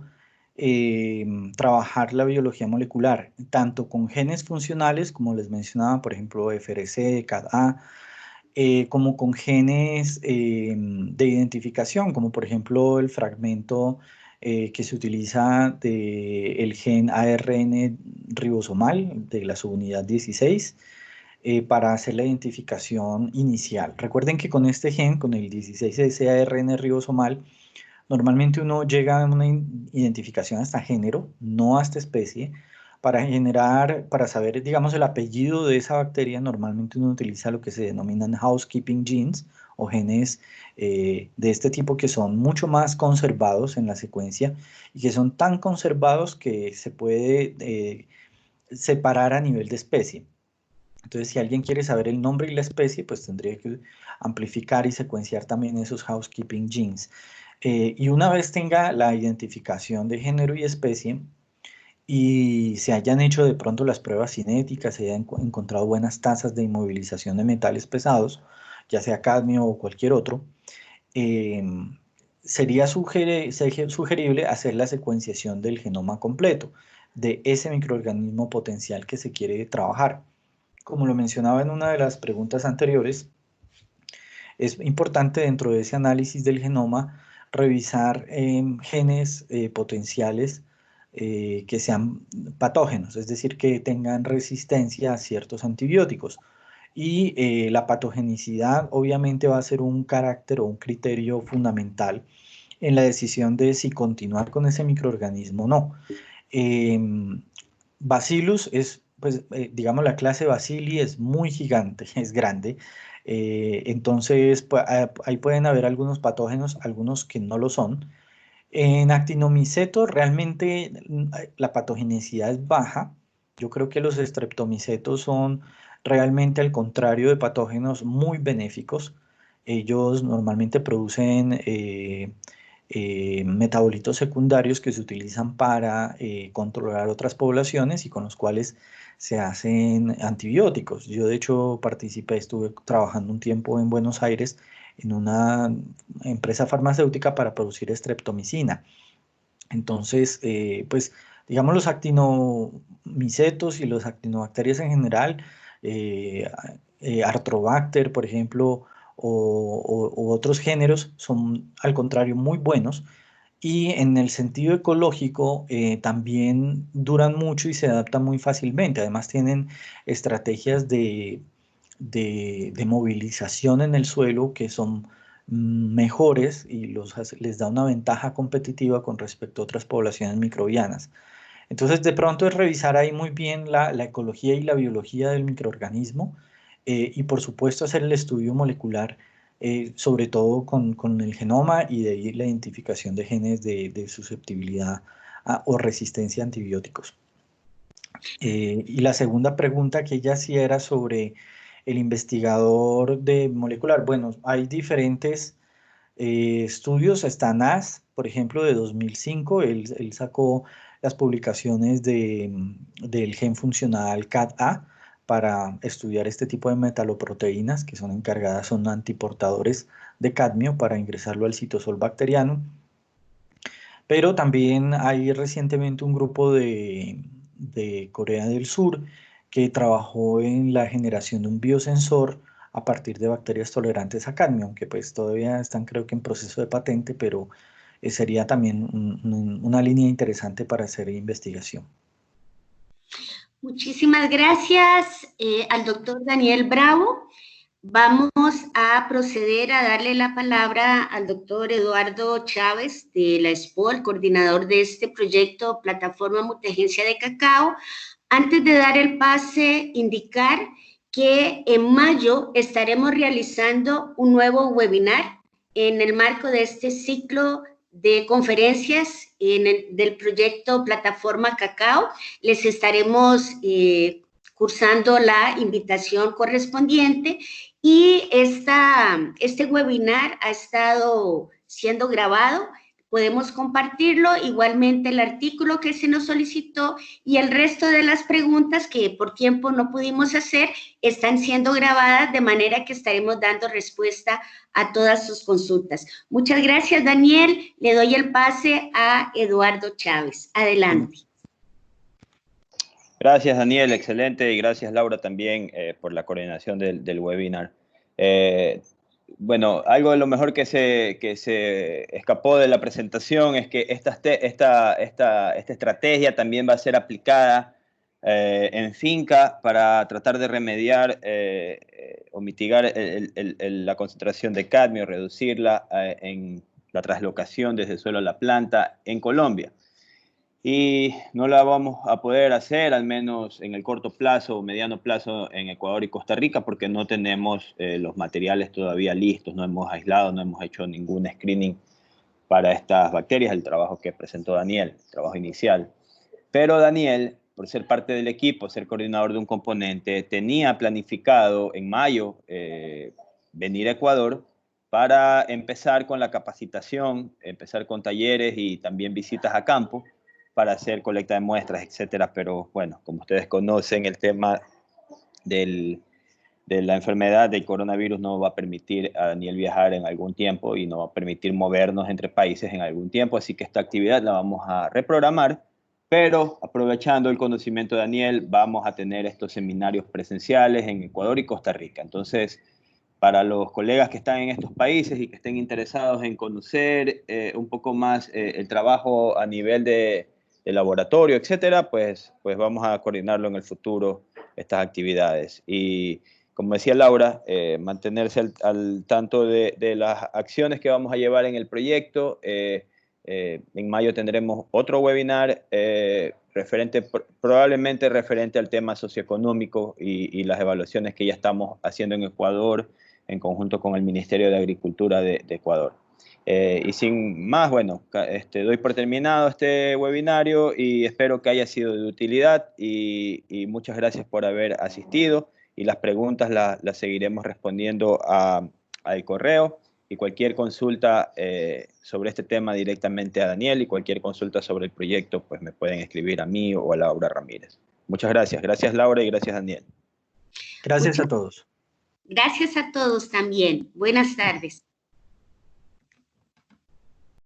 trabajar la biología molecular, tanto con genes funcionales, como les mencionaba, por ejemplo, FRC, CAD-A, como con genes de identificación, como por ejemplo el fragmento que se utiliza del gen ARN ribosomal de la subunidad 16 para hacer la identificación inicial. Recuerden que con este gen, con el 16S ARN ribosomal, normalmente uno llega a una identificación hasta género, no hasta especie, para saber, digamos, el apellido de esa bacteria. Normalmente uno utiliza lo que se denominan housekeeping genes o genes de este tipo que son mucho más conservados en la secuencia y que son tan conservados que se puede separar a nivel de especie. Entonces, si alguien quiere saber el nombre y la especie, pues tendría que amplificar y secuenciar también esos housekeeping genes. Y una vez tenga la identificación de género y especie, y se hayan hecho de pronto las pruebas cinéticas, se hayan encontrado buenas tasas de inmovilización de metales pesados, ya sea cadmio o cualquier otro, sería sugerible hacer la secuenciación del genoma completo de ese microorganismo potencial que se quiere trabajar. Como lo mencionaba en una de las preguntas anteriores, es importante dentro de ese análisis del genoma revisar genes potenciales que sean patógenos, es decir, que tengan resistencia a ciertos antibióticos. Y la patogenicidad obviamente va a ser un carácter o un criterio fundamental en la decisión de si continuar con ese microorganismo o no. Bacillus es, pues, digamos, la clase Bacilli es muy gigante, es grande. Entonces, pues, ahí pueden haber algunos patógenos, algunos que no lo son. En actinomicetos realmente la patogenicidad es baja. Yo creo que los streptomicetos son realmente al contrario de patógenos muy benéficos. Ellos normalmente producen metabolitos secundarios que se utilizan para controlar otras poblaciones y con los cuales se hacen antibióticos. Yo de hecho estuve trabajando un tiempo en Buenos Aires en una empresa farmacéutica para producir streptomicina. Entonces, pues, digamos, los actinomicetos y los actinobacterias en general, Arthrobacter, por ejemplo, o otros géneros, son al contrario muy buenos. Y en el sentido ecológico también duran mucho y se adaptan muy fácilmente. Además tienen estrategias de movilización en el suelo que son mejores y les da una ventaja competitiva con respecto a otras poblaciones microbianas. Entonces, de pronto es revisar ahí muy bien la ecología y la biología del microorganismo y, por supuesto, hacer el estudio molecular, sobre todo con el genoma y de ahí la identificación de genes de susceptibilidad o resistencia a antibióticos. Y la segunda pregunta que ella hacía era sobre el investigador de molecular. Bueno, hay diferentes estudios. Está NAS, por ejemplo, de 2005. Él sacó las publicaciones del gen funcional CAD-A para estudiar este tipo de metaloproteínas que son encargadas, son antiportadores de cadmio para ingresarlo al citosol bacteriano. Pero también hay recientemente un grupo de Corea del Sur que trabajó en la generación de un biosensor a partir de bacterias tolerantes a cadmio, aunque pues todavía están creo que en proceso de patente, pero sería también una línea interesante para hacer investigación. Muchísimas gracias al doctor Daniel Bravo. Vamos a proceder a darle la palabra al doctor Eduardo Chávez de la SPO, el coordinador de este proyecto Plataforma Mutagencia de Cacao. Antes de dar el pase, indicar que en mayo estaremos realizando un nuevo webinar en el marco de este ciclo de conferencias del proyecto Plataforma Cacao. Les estaremos cursando la invitación correspondiente y este webinar ha estado siendo grabado. Podemos compartirlo, igualmente el artículo que se nos solicitó y el resto de las preguntas que por tiempo no pudimos hacer están siendo grabadas, de manera que estaremos dando respuesta a todas sus consultas. Muchas gracias, Daniel. Le doy el pase a Eduardo Chávez. Adelante. Gracias, Daniel, excelente, y gracias, Laura, también por la coordinación del webinar. Bueno, algo de lo mejor que se escapó de la presentación es que esta estrategia también va a ser aplicada en finca para tratar de remediar o mitigar la concentración de cadmio, reducirla en la traslocación desde el suelo a la planta en Colombia. Y no la vamos a poder hacer, al menos en el corto plazo o mediano plazo, en Ecuador y Costa Rica, porque no tenemos los materiales todavía listos, no hemos aislado, no hemos hecho ningún screening para estas bacterias, el trabajo que presentó Daniel, el trabajo inicial. Pero Daniel, por ser parte del equipo, ser coordinador de un componente, tenía planificado en mayo venir a Ecuador para empezar con la capacitación, empezar con talleres y también visitas a campo, para hacer colecta de muestras, etcétera. Pero bueno, como ustedes conocen, el tema de la enfermedad del coronavirus no va a permitir a Daniel viajar en algún tiempo y no va a permitir movernos entre países en algún tiempo, así que esta actividad la vamos a reprogramar, pero aprovechando el conocimiento de Daniel, vamos a tener estos seminarios presenciales en Ecuador y Costa Rica. Entonces, para los colegas que están en estos países y que estén interesados en conocer un poco más el trabajo a nivel de laboratorio, etcétera, pues vamos a coordinarlo en el futuro, estas actividades. Y como decía Laura, mantenerse al tanto de las acciones que vamos a llevar en el proyecto. En mayo tendremos otro webinar probablemente referente al tema socioeconómico y las evaluaciones que ya estamos haciendo en Ecuador en conjunto con el Ministerio de Agricultura de Ecuador. Y sin más, bueno, doy por terminado este webinario y espero que haya sido de utilidad y muchas gracias por haber asistido, y las preguntas las seguiremos respondiendo al correo, y cualquier consulta sobre este tema directamente a Daniel, y cualquier consulta sobre el proyecto pues me pueden escribir a mí o a Laura Ramírez. Muchas gracias. Gracias, Laura, y gracias, Daniel. Gracias a todos. Gracias a todos también. Buenas tardes.